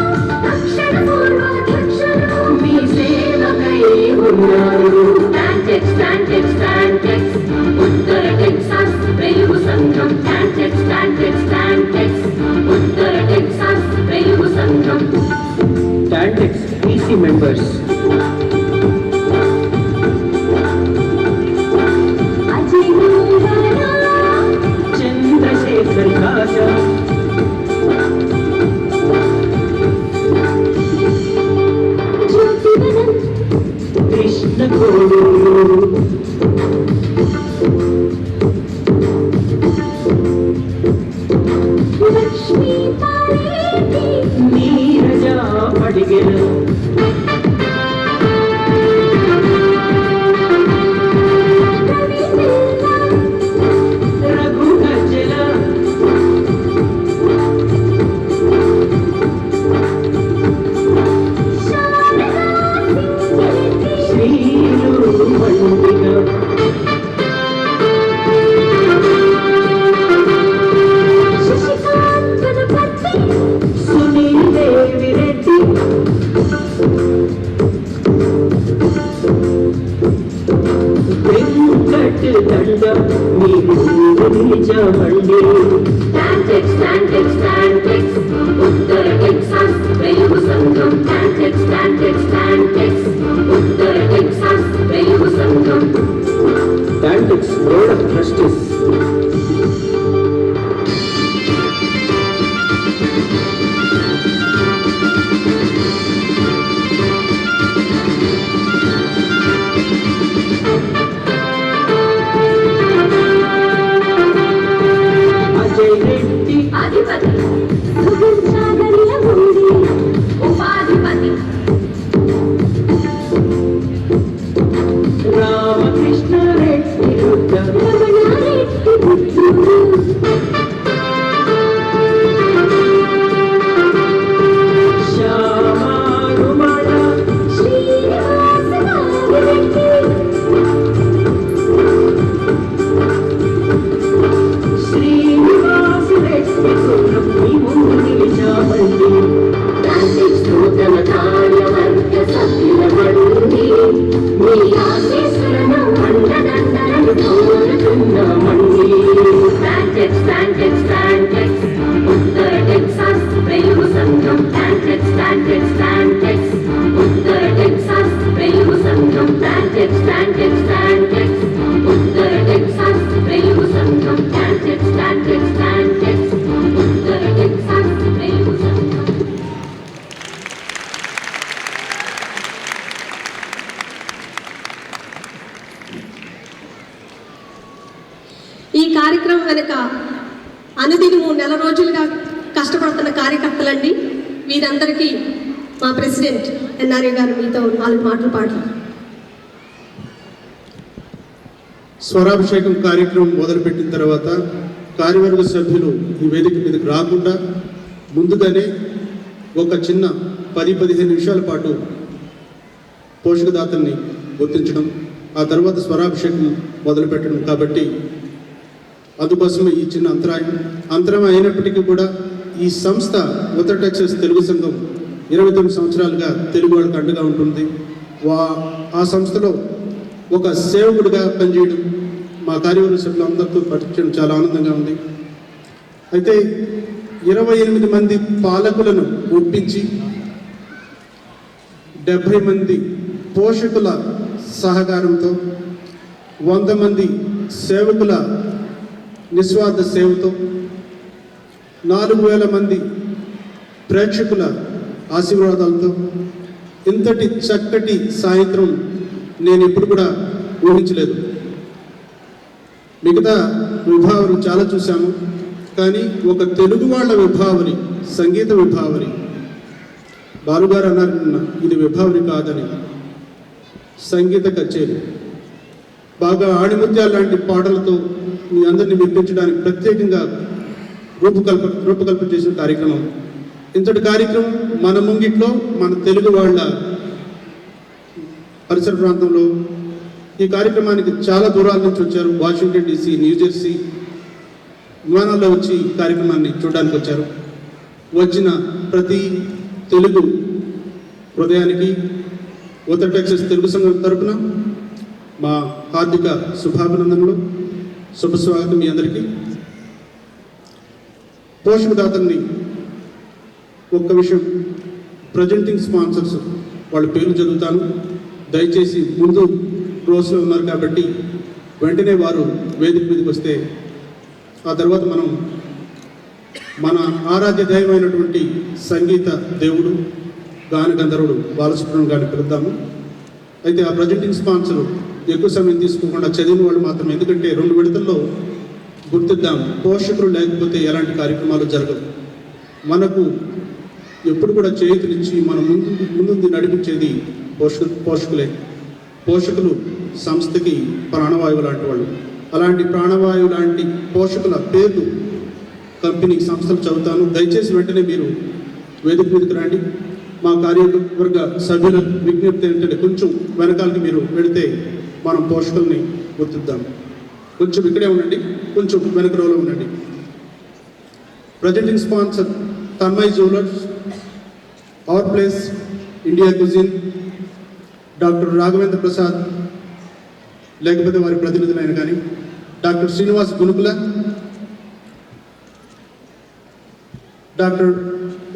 రక్షణ పూర్వాధ్యక్షులు మీ సేవకై ఉన్నారు. టాంటెక్స్ టాంటెక్స్ టాంటెక్స్ ఉత్తర టెక్సాస్ వెలుగు సంఘం. టాంటెక్స్ టాంటెక్స్ టాంటెక్స్ ఉత్తర టెక్సాస్ వెలుగు సంఘం. టాంటెక్స్ ఈసీ మెంబర్స్ చంద్రశేఖర్ కాశా కృష్ణ కోడూరు లక్ష్మీ పారేటి నీరజ పడిగెల రఘు గజల శ్రీలు మండిగ శశికాంత్ గణపతి సునీల్ దేవిరెడ్డి వెంకట్ దండ మీరు నిజమండి. టాంటెక్స్ టాంటెక్స్ టాంటెక్స్ ఉత్తర టెక్సాస్ వెలుగు సంఘం. టాంటెక్స్ టాంటెక్స్ టాంటెక్స్ ఉత్తర టెక్సాస్ వెలుగు సంఘం. TANTEX board of trustees Ajay Reddy అధిపతి సుగంచాగర్ల ముండి ఉపాధిపతి రామకృష్ణ రెడ్డి రుద్ర రమణారెడ్డి పుత్తూరు శ్యామారుమణ శ్రీనివాస నాగిరెడ్డి శ్రీనివాస రెడ్డి గుర్రం మేము నిలిచామండి. టాంటెక్స్ నూతన కార్యవర్గ సభ్యుల మండి మీ ఆశీస్సులను అండదండలను కోరుతున్నామండి. టాంటెక్స్ టాంటెక్స్ టాంటెక్స్ ఉత్తర టెక్సాస్ వెలుగు సంఘం. టాంటెక్స్ టాంటెక్స్ టాంటెక్స్ ఉత్తర టెక్సాస్ వెలుగు సంఘం. టాంటెక్స్ టాంటెక్స్ టాంటెక్స్ ఉత్తర టెక్సాస్ వెలుగు సంఘం. టాంటెక్స్ టాంటెక్స్ టాంటెక్స్ ఉత్తర టెక్సాస్ వెలుగు సంఘం. ఈ కార్యక్రమం వెనుక అనుదినము నెల రోజులుగా కష్టపడుతున్న కార్యకర్తలండి. వీరందరికీ మా ప్రెసిడెంట్ ఎన్ఆర్ఏ గారు మీతో 4 మాటలు పాడతారు. స్వరాభిషేకం కార్యక్రమం మొదలుపెట్టిన తర్వాత కార్యవర్గ సభ్యులు ఈ వేదిక మీదకి రాకుండా ముందుగానే ఒక చిన్న 10-15 నిమిషాల పాటు పోషకదాతల్ని గుర్తించడం, ఆ తర్వాత స్వరాభిషేకం మొదలుపెట్టడం. కాబట్టి అందుకోసమే ఈ చిన్న అంతరం అయినప్పటికీ కూడా ఈ సంస్థ ఉత్తర టెక్సాస్ తెలుగు సంఘం 29 సంవత్సరాలుగా తెలుగు వాళ్ళకి అండగా ఉంటుంది. ఆ సంస్థలో ఒక సేవకుడిగా పనిచేయడం మా కార్యవర్గ సభ్యులందరితో పరిచయం చాలా ఆనందంగా ఉంది. అయితే 28 మంది పాలకులను ఒప్పించి 70 మంది పోషకుల సహకారంతో 100 మంది సేవకుల నిస్వార్థ సేవతో 4000 మంది ప్రేక్షకుల ఆశీర్వాదాలతో ఇంతటి చక్కటి సాయంత్రం నేను ఎప్పుడు కూడా ఊహించలేదు. మిగతా విభావరి చాలా చూశాము, కానీ ఒక తెలుగు వాళ్ళ విభావరి, సంగీత విభావరి, బాలుగారు అన్నారు నిన్న, ఇది విభావరి కాదని, సంగీత కచేరీ బాగా ఆణిముత్యాల లాంటి పాటలతో మీ అందరినీ మెప్పించడానికి ప్రత్యేకంగా రూపకల్పన చేసిన కార్యక్రమం. ఇంతటి కార్యక్రమం మన ముంగిట్లో మన తెలుగు వాళ్ళ పరిసర ప్రాంతంలో ఈ కార్యక్రమానికి చాలా దూరాల నుంచి వచ్చారు. వాషింగ్టన్ DC, న్యూజెర్సీ, విమానాల్లో వచ్చి ఈ కార్యక్రమాన్ని చూడడానికి వచ్చారు. వచ్చిన ప్రతి తెలుగు హృదయానికి ఉత్తర టెక్సస్ తెలుగు సంఘం తరపున మా హార్దిక శుభాభినందనలు, శుభస్వాగతం మీ అందరికీ. పోషకదాతల్ని ఒక్క విషయం, ప్రజెంటింగ్ స్పాన్సర్స్ వాళ్ళ పేర్లు చదువుతాను, దయచేసి ముందు రోజులో ఉన్నారు కాబట్టి వెంటనే వారు వేదిక మీదకి వస్తే ఆ తర్వాత మనం మన ఆరాధ్య దైవమైనటువంటి సంగీత దేవుడు గాన గంధర్వుడు బాలసుబ్రహ్మణ్యం గారిని పిలుద్దాము. అయితే ఆ ప్రజెంటింగ్ స్పాన్సర్ ఎక్కువ సమయం తీసుకోకుండా చదివిన వాళ్ళు మాత్రం, ఎందుకంటే 2 విడతల్లో గుర్తిద్దాం. పోషకులు లేకపోతే ఎలాంటి కార్యక్రమాలు జరగవు. మనకు ఎప్పుడు కూడా చేతులిచ్చి మన ముందు నడిపించేది పోషకులే. పోషకులు సంస్థకి ప్రాణవాయువు లాంటి వాళ్ళు. అలాంటి ప్రాణవాయువు లాంటి పోషకుల పేర్లు కంపెనీ సంస్థలు చదువుతాను. దయచేసి వెంటనే మీరు వేదిక మీదకి రండి. మా కార్యవర్గ సభ్యుల విజ్ఞప్తి ఏంటంటే కొంచెం వెనకాలకి మీరు వెళితే మనం పోషకుల్ని గుర్తిద్దాం. కొంచెం ఇక్కడే ఉండండి, కొంచెం వెనక రోలో ఉండండి. Presenting sponsor Tanmay jewellers, our place, India cuisine, doctor Raghavendra Prasad లేకపోతే వారి ప్రతినిధులైన కానీ, doctor Srinivas Gunukula, doctor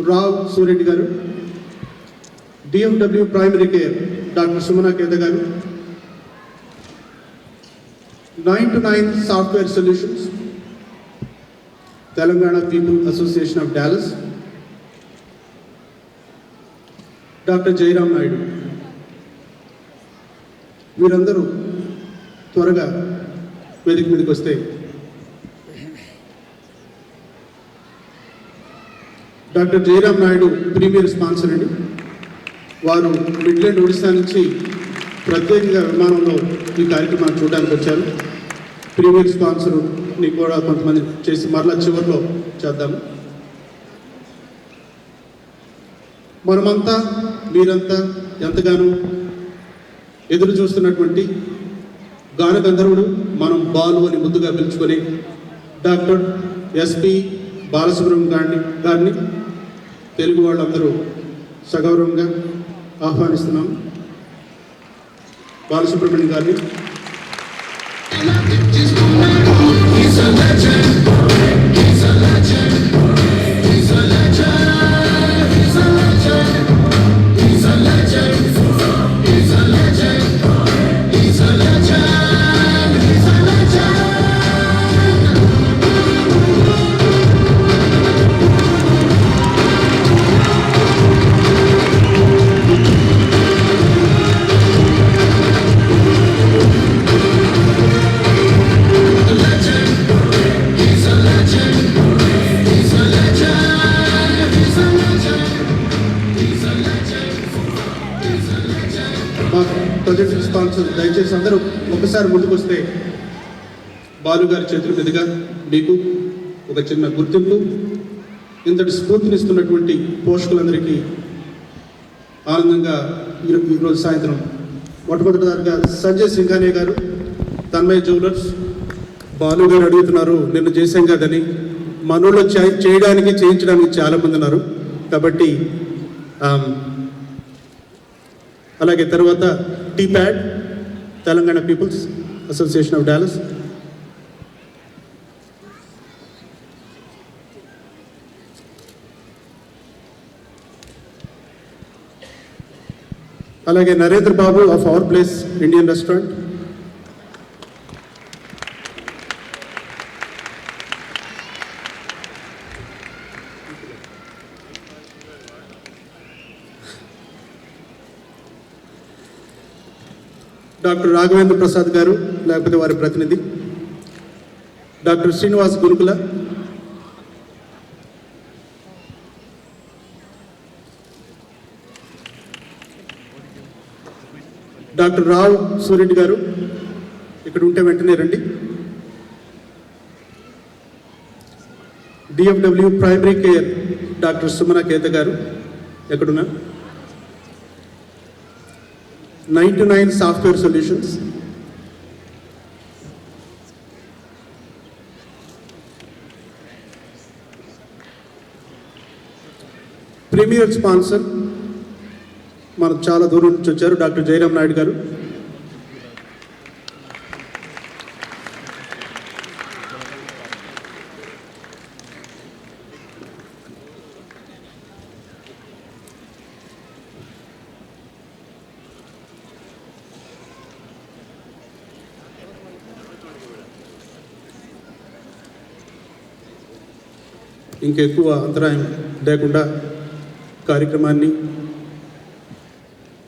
Rao Sureddy garu, DFW primary care doctor Sumana Keda garu, 9-9 software solutions, Telangana people association of Dallas, doctor Jayaram Naidu. వీరందరూ త్వరగా వేదిక మీదకి వస్తే doctor Jayaram Naidu premier sponsor అండి. వారు మిడ్లాండ్ ఒడిశా నుంచి ప్రత్యేకంగా విమానంలో ఈ కార్యక్రమాన్ని చూడడానికి వచ్చారు. ప్రీమియర్ స్పాన్సర్ని కూడా కొంతమంది చేసి మరలా చివరిలో చేద్దాము. మనమంతా మీరంతా ఎంతగానో ఎదురు చూస్తున్నటువంటి గాన గంధర్వుడు, మనం బాలు అని ముద్దుగా పిలుచుకొని డాక్టర్ ఎస్పి బాలసుబ్రహ్మణ్యం గారిని తెలుగు వాళ్ళందరూ సగౌరవంగా ఆహ్వానిస్తున్నాం. బాలసుబ్రహ్మణ్యం గారిని ప్రొజెక్ట్ స్పాన్సర్ దయచేసి అందరూ ఒకసారి ముందుకు వస్తే బాలు గారి చేతుల మీదుగా మీకు ఒక చిన్న గుర్తింపు. ఇంతటి స్ఫూర్తినిస్తున్నటువంటి పోషకులందరికీ ఆనందంగా ఈరోజు సాయంత్రం మొట్టమొదటిసారిగా సంజయ్ సింఘానియా గారు, తన్మయ్ జ్యువెలర్స్, బాలు గారు అడుగుతున్నారు నిన్ను చేసాం కదని. మనోళ్ళు చేయడానికి చేయించడానికి చాలామంది ఉన్నారు కాబట్టి. అలాగే తర్వాత TPAD Telangana peoples association of Dallas, అలాగే Narendra Babu of our place Indian restaurant, doctor Raghavendra Prasad garu లేకపోతే వారి ప్రతినిధి, డాక్టర్ శ్రీనివాస్ గురుకుల, డాక్టర్ రావ్ సూరెడ్డి గారు ఇక్కడ ఉంటే వెంటనే రండి, డిఎఫ్డబ్ల్యూ ప్రైమరీ కేర్ డాక్టర్ సుమనా కేత గారు ఎక్కడున్నా, 9-9 సాఫ్ట్వేర్ సొల్యూషన్స్, ప్రీమియర్ స్పాన్సర్ మన చాలా దూరం నుంచి వచ్చారు డాక్టర్ జయరామ్ నాయుడు గారు. ఇంకెక్కువ అంతరాయం లేకుండా కార్యక్రమాన్ని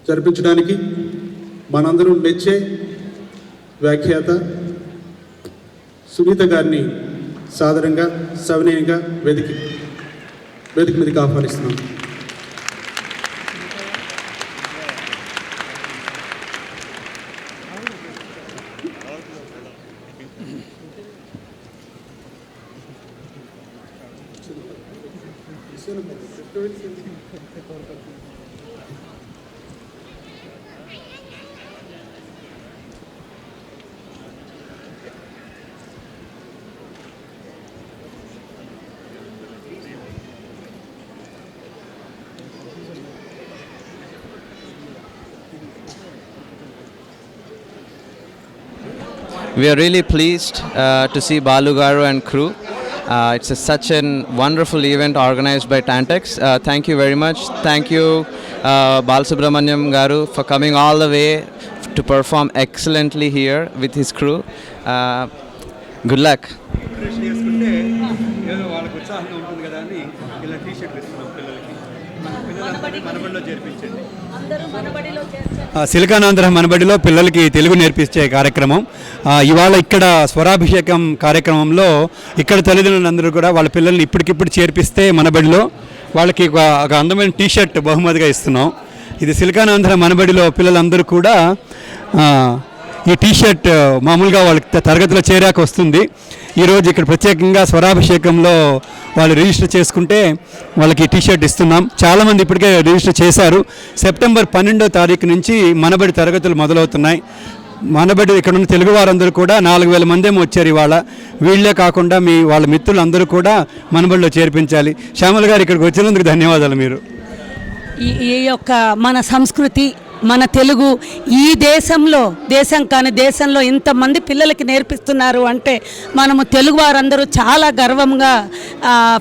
జరిపించడానికి మనందరం మెచ్చే వ్యాఖ్యాత సునీత గారిని సాదరంగా సవినయంగా వేదిక మీదకి ఆహ్వానిస్తున్నాం. We are really pleased to see Balu Garu and crew. It's such a wonderful event organized by Tantex. Thank you very much. Thank you Balasubramaniam Garu for coming all the way to perform excellently here with his crew. Good luck. Siliconandhra మనబడిలో పిల్లలకి తెలుగు నేర్పించే కార్యక్రమం ఇవాళ ఇక్కడ స్వరాభిషేకం కార్యక్రమంలో ఇక్కడ తల్లిదండ్రులందరూ కూడా వాళ్ళ పిల్లల్ని ఇప్పటికిప్పుడు చేర్పిస్తే మనబడిలో వాళ్ళకి ఒక అందమైన టీషర్ట్ బహుమతిగా ఇస్తున్నాం. ఇది సిలికానాంధ్ర మనబడిలో పిల్లలందరూ కూడా ఈ టీషర్ట్ మామూలుగా వాళ్ళకి తరగతిలో చేరాక వస్తుంది. ఈరోజు ఇక్కడ ప్రత్యేకంగా స్వరాభిషేకంలో వాళ్ళు రిజిస్టర్ చేసుకుంటే వాళ్ళకి టీషర్ట్ ఇస్తున్నాం. చాలామంది ఇప్పటికే రిజిస్టర్ చేశారు. సెప్టెంబర్ 12వ తారీఖు నుంచి మనబడి తరగతులు మొదలవుతున్నాయి. మనబడి ఇక్కడ ఉన్న తెలుగు వారందరూ కూడా 4000 మంది ఏమో వచ్చారు ఇవాళ. వీళ్ళే కాకుండా వాళ్ళ మిత్రులందరూ కూడా మనబడిలో చేర్పించాలి. శ్యామల గారు ఇక్కడికి వచ్చినందుకు ధన్యవాదాలు. మీరు ఈ యొక్క మన సంస్కృతి మన తెలుగు ఈ దేశం కాని దేశంలో ఇంతమంది పిల్లలకి నేర్పిస్తున్నారు అంటే మనము తెలుగు వారందరూ చాలా గర్వంగా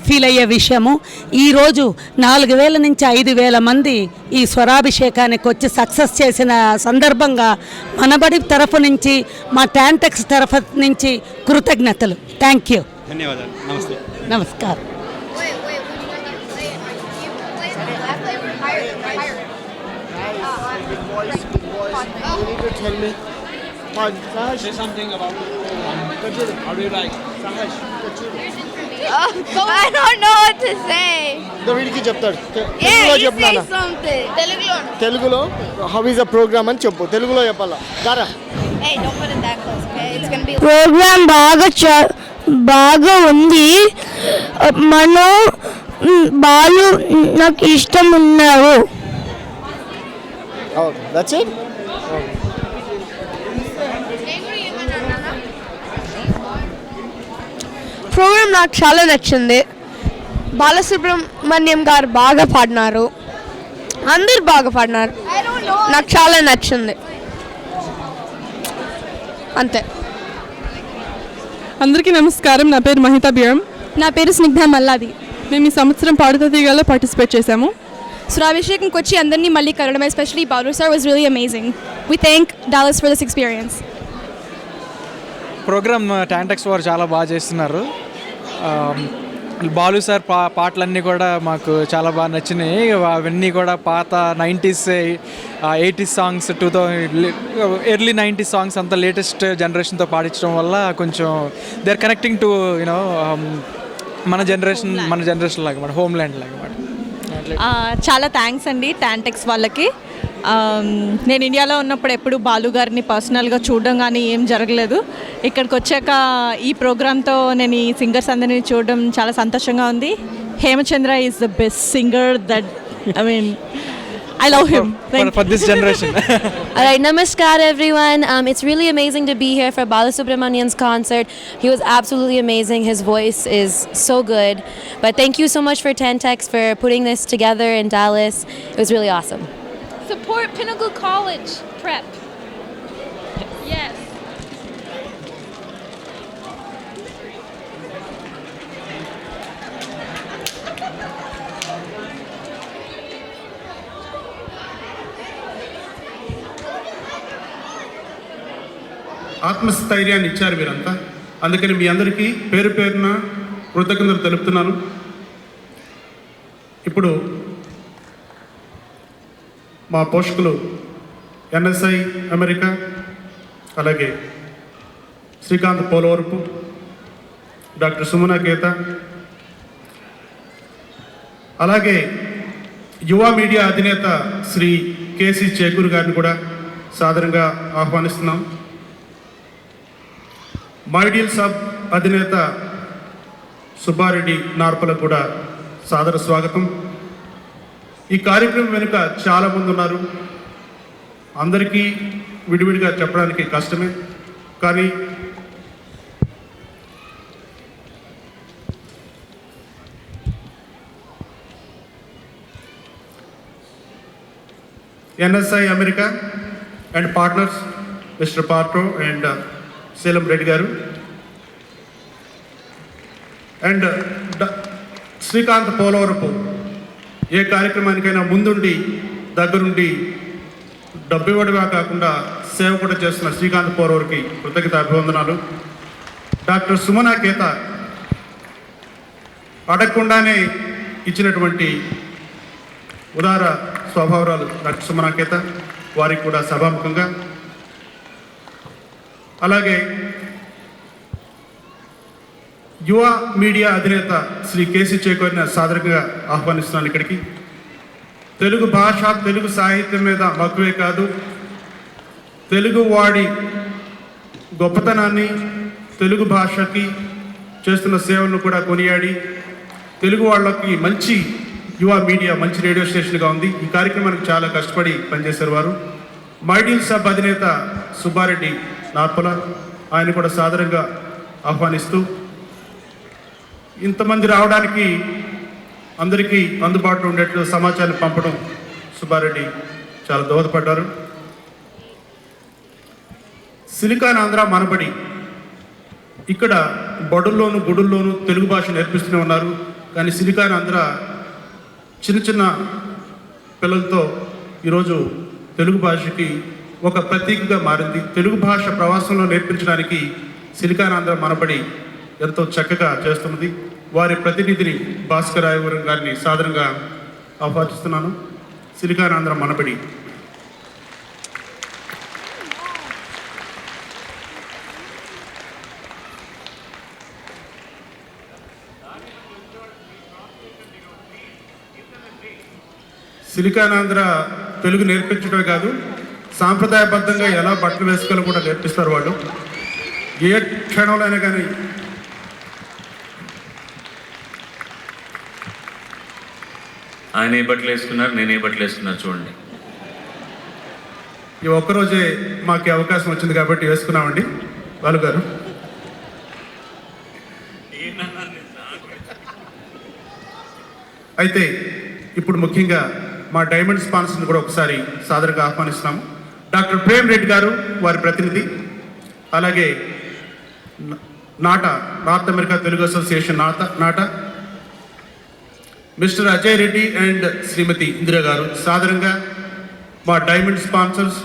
ఫీల్ అయ్యే విషయము. ఈరోజు 4000 నుంచి 5000 మంది ఈ స్వరాభిషేకానికి వచ్చి సక్సెస్ చేసిన సందర్భంగా మనబడి తరఫు నుంచి మా టాంటెక్స్ తరఫు నుంచి కృతజ్ఞతలు. Thank you. ధన్యవాదాలు. నమస్తే. నమస్కారం. You need to tell me. Say something about Kachuru. How do you like? Sahash, Kachuru. I don't know what to say. The వీడికి చెప్తాడు. Yeah, you say something. తెలుగులో how is the program అని చెప్పు. తెలుగులో చెప్పాలా. గారా. Hey, don't put it that close, okay? It's going to be program బాగా ఉంది. మనం బాలు నాకు ఇష్టం ఉన్నారు. Okay, that's it. ప్రోగ్రామ్ నాకు చాలా నచ్చింది. బాలసుబ్రహ్మణ్యం గారు బాగా పాడినారు. అందరు బాగా పాడినారు. నాకు చాలా నచ్చింది. అంతే. అందరికీ నమస్కారం. నా పేరు మహిత బియం. నా పేరు స్నిగ్ధ మల్లాది. మేము ఈ సంవత్సరం పాడుతా తీగలో పార్టిసిపేట్ చేశాము. స్వరాభిషేకంకి వచ్చి అందరినీ మళ్ళీ కలవడం, especially Balu sir, was really amazing. We thank Dallas for this experience. Program TANTEX వారు చాలా బాగా చేస్తున్నారు. బాలు సార్ పాటలన్నీ కూడా మాకు చాలా బాగా నచ్చినాయి. అవన్నీ కూడా పాత 90s 80s songs, 2000 early 90s songs అంతా లేటెస్ట్ జనరేషన్తో పాడించడం వల్ల కొంచెం they are connecting to you know మన జనరేషన్ లాగా, మన హోమ్ ల్యాండ్ లాగా. చాలా థ్యాంక్స్ అండి టాంటెక్స్ వాళ్ళకి. నేను ఇండియాలో ఉన్నప్పుడు ఎప్పుడు బాలు గారిని పర్సనల్గా చూడడం కానీ ఏం జరగలేదు. ఇక్కడికి వచ్చాక ఈ ప్రోగ్రాంతో నేను ఈ సింగర్స్ అందరినీ చూడడం చాలా సంతోషంగా ఉంది. Hemachandra is the best singer that I love him. For this generation. All right, namaskar everyone. It's really amazing to be here for Balasubramanian's concert. He was absolutely amazing. His voice is so good. But thank you so much for Tantex for putting this together in Dallas. It was really awesome. Support Pinnacle College Prep. Yes. ఆత్మస్థైర్యాన్ని ఇచ్చారు మీరంతా. అందుకని మీ అందరికీ పేరు పేరున కృతజ్ఞతలు తెలుపుతున్నాను. ఇప్పుడు మా పోషకులు ఎన్ఎస్ఐ అమెరికా, అలాగే శ్రీకాంత్ పోలవరపు, డాక్టర్ సుమనా కేత, అలాగే యువ మీడియా అధినేత శ్రీ కేసీ చేకూరు గారిని కూడా సాదరంగా ఆహ్వానిస్తున్నాం. మైడియల్ సబ్ అధినేత సుబ్బారెడ్డి నార్పలకు కూడా సాదర స్వాగతం. ఈ కార్యక్రమం వెనుక చాలామంది ఉన్నారు. అందరికీ విడివిడిగా చెప్పడానికి కష్టమే, కానీ NSI America and partners mister పార్ట్రో అండ్ సేలం రెడ్డి గారు, అండ్ శ్రీకాంత్ పోలవరపు ఏ కార్యక్రమానికైనా ముందుండి దగ్గరుండి డబ్బు ఇవ్వడమే కాకుండా సేవ కూడా చేస్తున్న శ్రీకాంత్ పోలవరకి కృతజ్ఞత అభివందనాలు. డాక్టర్ సుమనా కేత అడగకుండానే ఇచ్చినటువంటి ఉదార స్వభావరాలు డాక్టర్ సుమనా కేత, వారికి కూడా సభాముఖంగా, అలాగే యువ మీడియా అధినేత శ్రీ కేసీ చేకూరిని సాదరంగా ఆహ్వానిస్తున్నాను ఇక్కడికి. తెలుగు భాష, తెలుగు సాహిత్యం మీద మక్కువే కాదు, తెలుగు వాడి గొప్పతనాన్ని, తెలుగు భాషకి చేస్తున్న సేవలను కూడా కొనియాడి తెలుగు వాళ్ళకి మంచి యువ మీడియా, మంచి రేడియో స్టేషన్గా ఉంది. ఈ కార్యక్రమానికి చాలా కష్టపడి పనిచేశారు వారు. మైడిల్ సబ్ అధినేత సుబ్బారెడ్డి నార్పల, ఆయన కూడా సాదరంగా ఆహ్వానిస్తూ, ఇంతమంది రావడానికి అందరికీ అందుబాటులో ఉండేట్లు సమాచారం పంపడం సుబ్బారెడ్డి చాలా దోహదపడ్డారు. సిలికాన్ ఆంధ్ర మనబడి, ఇక్కడ బడుల్లోనూ గుడుల్లోనూ తెలుగు భాష నేర్పిస్తూనే ఉన్నారు. కానీ సిలికాన్ ఆంధ్ర చిన్న చిన్న పిల్లలతో ఈరోజు తెలుగు భాషకి ఒక ప్రతీకగా మారింది. తెలుగు భాష ప్రవాసంలో నేర్పించడానికి సిలికాన్ ఆంధ్ర మనబడి ఎంతో చక్కగా చేస్తున్నది. వారి ప్రతినిధిని భాస్కర్ రాయవరం గారిని సాదరంగా ఆహ్వానిస్తున్నాను. సిలికాన్ ఆంధ్ర మనబడి. సిలికాన్ ఆంధ్ర తెలుగు నేర్పించడమే కాదు, సాంప్రదాయబద్ధంగా ఎలా బట్టలు వేసుకోవాలో కూడా నేర్పిస్తారు వాళ్ళు. ఏ క్షణంలో అయినా కానీ ఆయన ఏ బట్టలు వేసుకున్నారు, నేను ఏ బట్టలు వేసుకున్నారు చూడండి. ఈ ఒక్కరోజే మాకు అవకాశం వచ్చింది కాబట్టి వేసుకున్నామండి బాలు గారు. అయితే ఇప్పుడు ముఖ్యంగా మా డైమండ్ స్పాన్సర్ని కూడా ఒకసారి సాదరంగా ఆహ్వానిస్తున్నాము. డాక్టర్ ప్రేమ్ రెడ్డి గారు, వారి ప్రతినిధి, అలాగే North America Telugu association NATA mister Ajay Reddy and Shrimati Indira garu సాదరంగా మా డైమండ్ స్పాన్సర్స్.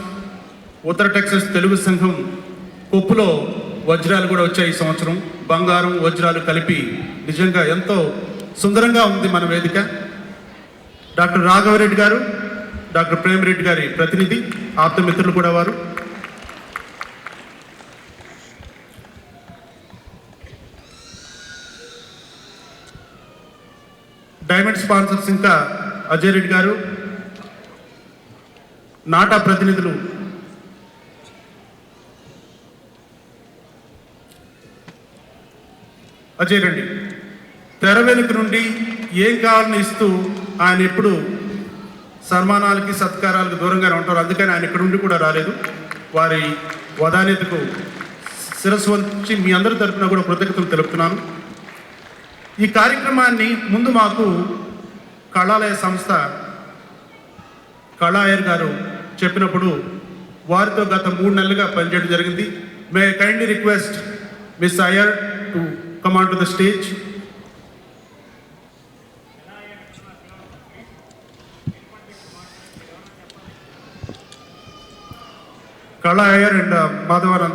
ఉత్తర టెక్సస్ తెలుగు సంఘం కొప్పులో వజ్రాలు కూడా వచ్చాయి ఈ సంవత్సరం. బంగారం వజ్రాలు కలిపి నిజంగా ఎంతో సుందరంగా ఉంది మన వేదిక. డాక్టర్ రాఘవరెడ్డి గారు, డాక్టర్ ప్రేమరెడ్డి గారి ప్రతినిధి, ఆప్తమిత్రులు కూడా వారు. డైమండ్ స్పాన్సర్స్ ఇంకా అజయ్ రెడ్డి గారు, నాటా ప్రతినిధులు అజయ్ రెడ్డి. తెర వెనుక నుండి ఏం కావాలని ఇస్తూ ఆయన ఎప్పుడు సన్మానాలకి సత్కారాలకు దూరంగానే ఉంటారు. అందుకని ఆయన ఇక్కడ ఉండి కూడా రాలేదు. వారి వదాన్యతకు శిరస్సు వంచి మీ అందరి తరఫున కూడా కృతజ్ఞతలు తెలుపుతున్నాను. ఈ కార్యక్రమాన్ని ముందు మాకు కళాలయ సంస్థ కళాయర్ గారు చెప్పినప్పుడు వారితో గత 3 నెలలుగా పనిచేయడం జరిగింది. May kindly request miss Iyer to come on to the stage. Kala Iyer and Madhavanand,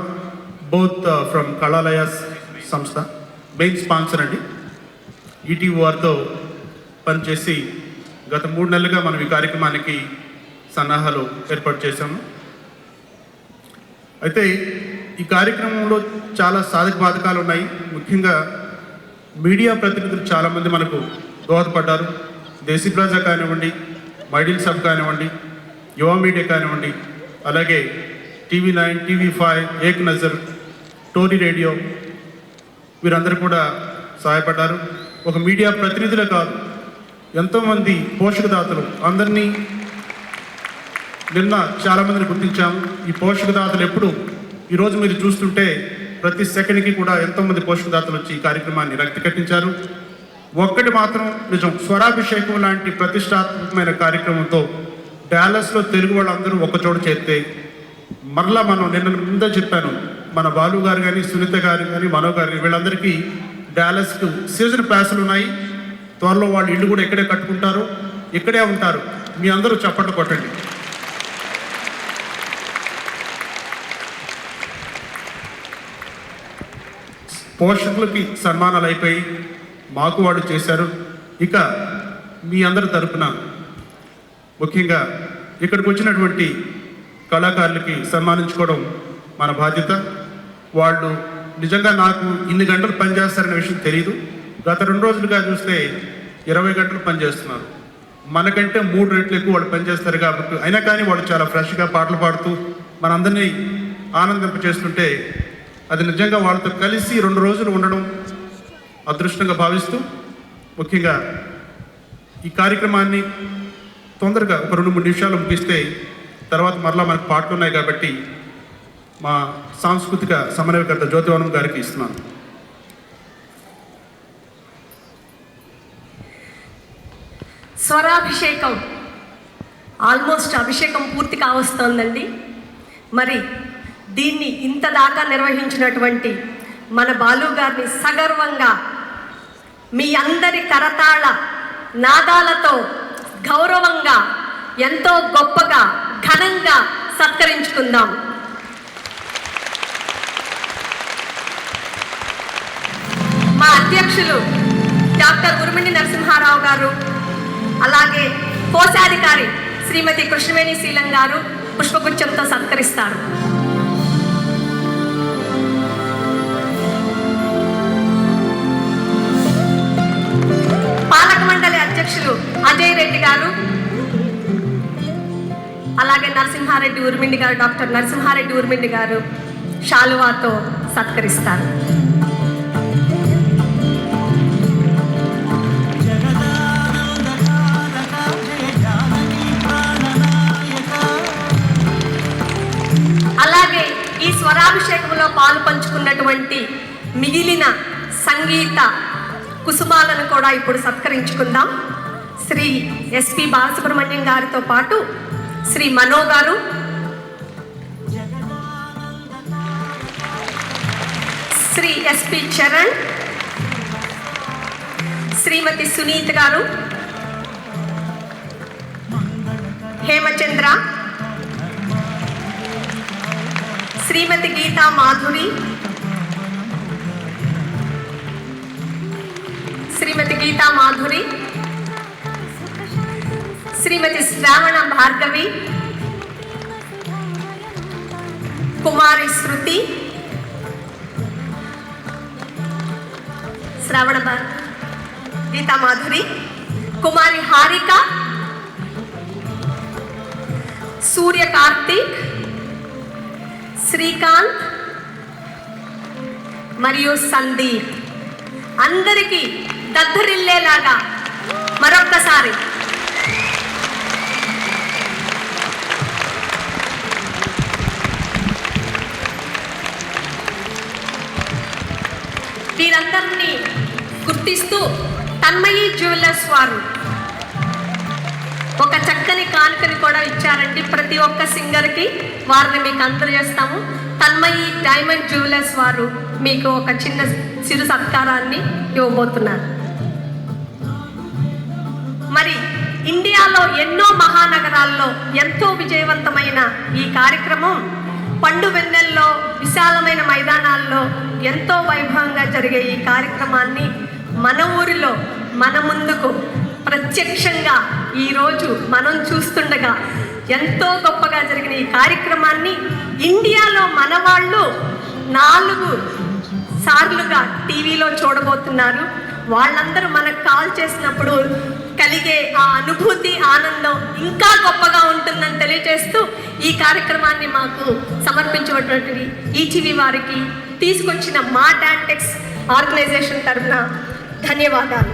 both from Kalalaya Samstha, main sponsor అండి. ఈటీవీ వారితో పనిచేసి గత 3 నెలలుగా మనం ఈ కార్యక్రమానికి సన్నాహాలు ఏర్పాటు చేశాము. అయితే ఈ కార్యక్రమంలో చాలా సాధక బాధకాలు ఉన్నాయి. ముఖ్యంగా మీడియా ప్రతినిధులు చాలామంది మనకు దోహదపడ్డారు. దేశీ ప్రజా కానివ్వండి, మైడిల్ సబ్ కానివ్వండి, యువ మీడియా కానివ్వండి, అలాగే TV9, TV5, ఏక్ నజర్, టోరీ రేడియో వీరందరూ కూడా సహాయపడ్డారు. ఒక మీడియా ప్రతినిధులే కాదు, ఎంతోమంది పోషకదాతలు అందరినీ నిన్న చాలామందిని గుర్తించాము. ఈ పోషకదాతలు ఎప్పుడు ఈరోజు మీరు చూస్తుంటే ప్రతి సెకండ్కి కూడా ఎంతోమంది పోషకదాతలు వచ్చి ఈ కార్యక్రమాన్ని రక్తి కట్టించారు. ఒక్కటి మాత్రం నిజం, స్వరాభిషేకం లాంటి ప్రతిష్టాత్మకమైన కార్యక్రమంతో డాలస్లో తెలుగు వాళ్ళందరూ ఒకచోట చేరితే మరలా మనం నిన్న ముందే చెప్పాను, మన బాలు గారు కానీ, సునీత గారు కానీ, మనో గారు కానీ వీళ్ళందరికీ డాలస్కు సీజన్ ప్యాసులు ఉన్నాయి. త్వరలో వాళ్ళు ఇల్లు కూడా ఇక్కడే కట్టుకుంటారు, ఇక్కడే ఉంటారు. మీ అందరూ చప్పట్లు కొట్టండి. పోషకులకి సన్మానాలు అయిపోయి మాకు వాళ్ళు చేశారు. ఇక మీ అందరి తరపున ముఖ్యంగా ఇక్కడికి వచ్చినటువంటి కళాకారులకి సన్మానించుకోవడం మన బాధ్యత. వాళ్ళు నిజంగా నాకు ఇన్ని గంటలు పనిచేస్తారనే విషయం తెలియదు. గత 2 రోజులుగా చూస్తే 20 గంటలు పనిచేస్తున్నారు. మనకంటే 3 రెట్లు ఎక్కువ వాళ్ళు పనిచేస్తారు కాబట్టి, అయినా కానీ వాళ్ళు చాలా ఫ్రెష్గా పాటలు పాడుతూ మనందరినీ ఆనందింపచేస్తుంటే అది నిజంగా వాళ్ళతో కలిసి 2 రోజులు ఉండడం అదృష్టంగా భావిస్తూ, ముఖ్యంగా ఈ కార్యక్రమాన్ని తొందరగా ఒక 2-3 నిమిషాలు ముగిస్తే తర్వాత మరలా మనకు పాటలు ఉన్నాయి కాబట్టి మా సాంస్కృతిక సమన్వయకర్త జ్యోతివనం గారికి ఇస్తున్నాను. స్వరాభిషేకం ఆల్మోస్ట్ అభిషేకం పూర్తి కావస్తోందండి. మరి దీన్ని ఇంత దాకా నిర్వహించినటువంటి మన బాలు గారిని సగర్వంగా మీ అందరి కరతాళ నాదాలతో గౌరవంగా ఎంతో గొప్పగా ఘనంగా సత్కరించుకుందాం. మా అధ్యక్షులు డాక్టర్ ఉరుమిండి నరసింహారావు గారు, అలాగే కోశాధికారి శ్రీమతి కృష్ణవేణి శీలం గారు పుష్పగుచ్చంతో సత్కరిస్తారు. పాలక మండలి అధ్యక్షులు అజయ్ రెడ్డి గారు, అలాగే నరసింహారెడ్డి ఉర్మిండి గారు, డాక్టర్ నరసింహారెడ్డి ఉర్మిండి గారు శాలువాతో సత్కరిస్తారు. అలాగే ఈ స్వరాభిషేకంలో పాలు పంచుకున్నటువంటి మిగిలిన సంగీత కుసుమాలను కూడా ఇప్పుడు సత్కరించుకుందాం. శ్రీ ఎస్పి బాలసుబ్రహ్మణ్యం గారితో పాటు శ్రీ మనో గారు, శ్రీ ఎస్పి చరణ్, శ్రీమతి సునీత్ గారు, హేమచంద్ర, శ్రీమతి గీతా మాధురి, శ్రీమతి గీతా మాధురి, శ్రీమతి శ్రావణ భార్గవి, కుమారి శృతి, శ్రావణ గీతా మాధురి, కుమారి హారిక, సూర్య కార్తీక్, శ్రీకాంత్ మరియు సందీప్. అందరికీ దద్దరిల్లేలాగా మరొక్కసారి వీరందరినీ గుర్తిస్తూ తన్మయి జ్యువెలర్స్ వారు ఒక చక్కని కానుకని కూడా ఇచ్చారండి. ప్రతి ఒక్క సింగర్కి వారిని మీకు అందజేస్తాము. తన్మయి డైమండ్ జ్యువెలర్స్ వారు మీకు ఒక చిన్న చిరు సత్కారాన్ని ఇవ్వబోతున్నారు. మరి ఇండియాలో ఎన్నో మహానగరాల్లో ఎంతో విజయవంతమైన ఈ కార్యక్రమం పండు వెన్నెల్లో విశాలమైన మైదానాల్లో ఎంతో వైభవంగా జరిగే ఈ కార్యక్రమాన్ని మన ఊరిలో మన ముందుకు ప్రత్యక్షంగా ఈరోజు మనం చూస్తుండగా ఎంతో గొప్పగా జరిగిన ఈ కార్యక్రమాన్ని ఇండియాలో మన వాళ్ళు 4 సార్లుగా టీవీలో చూడబోతున్నారు. వాళ్ళందరూ మనకు కాల్ చేసినప్పుడు కలిగే ఆ అనుభూతి ఆనందం ఇంకా గొప్పగా ఉంటుందని తెలియజేస్తూ ఈ కార్యక్రమాన్ని మాకు సమర్పించినటువంటి ఈటీవీ వారికి తీసుకొచ్చిన మా టాంటెక్స్ ఆర్గనైజేషన్ తరఫున ధన్యవాదాలు.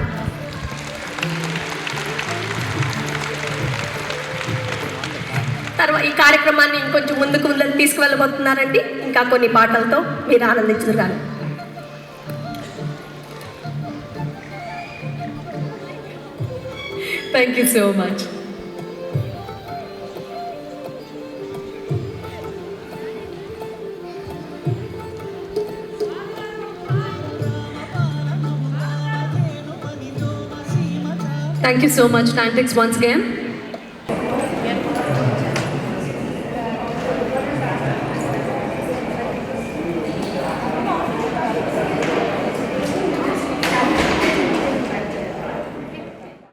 తర్వాత ఈ కార్యక్రమాన్ని ఇంకొంచెం ముందుకు తీసుకువెళ్ళబోతున్నారండి. ఇంకా కొన్ని పాటలతో మీరు ఆనందించుగాను. Thank you so much. Thank you so much, Tantex, once again.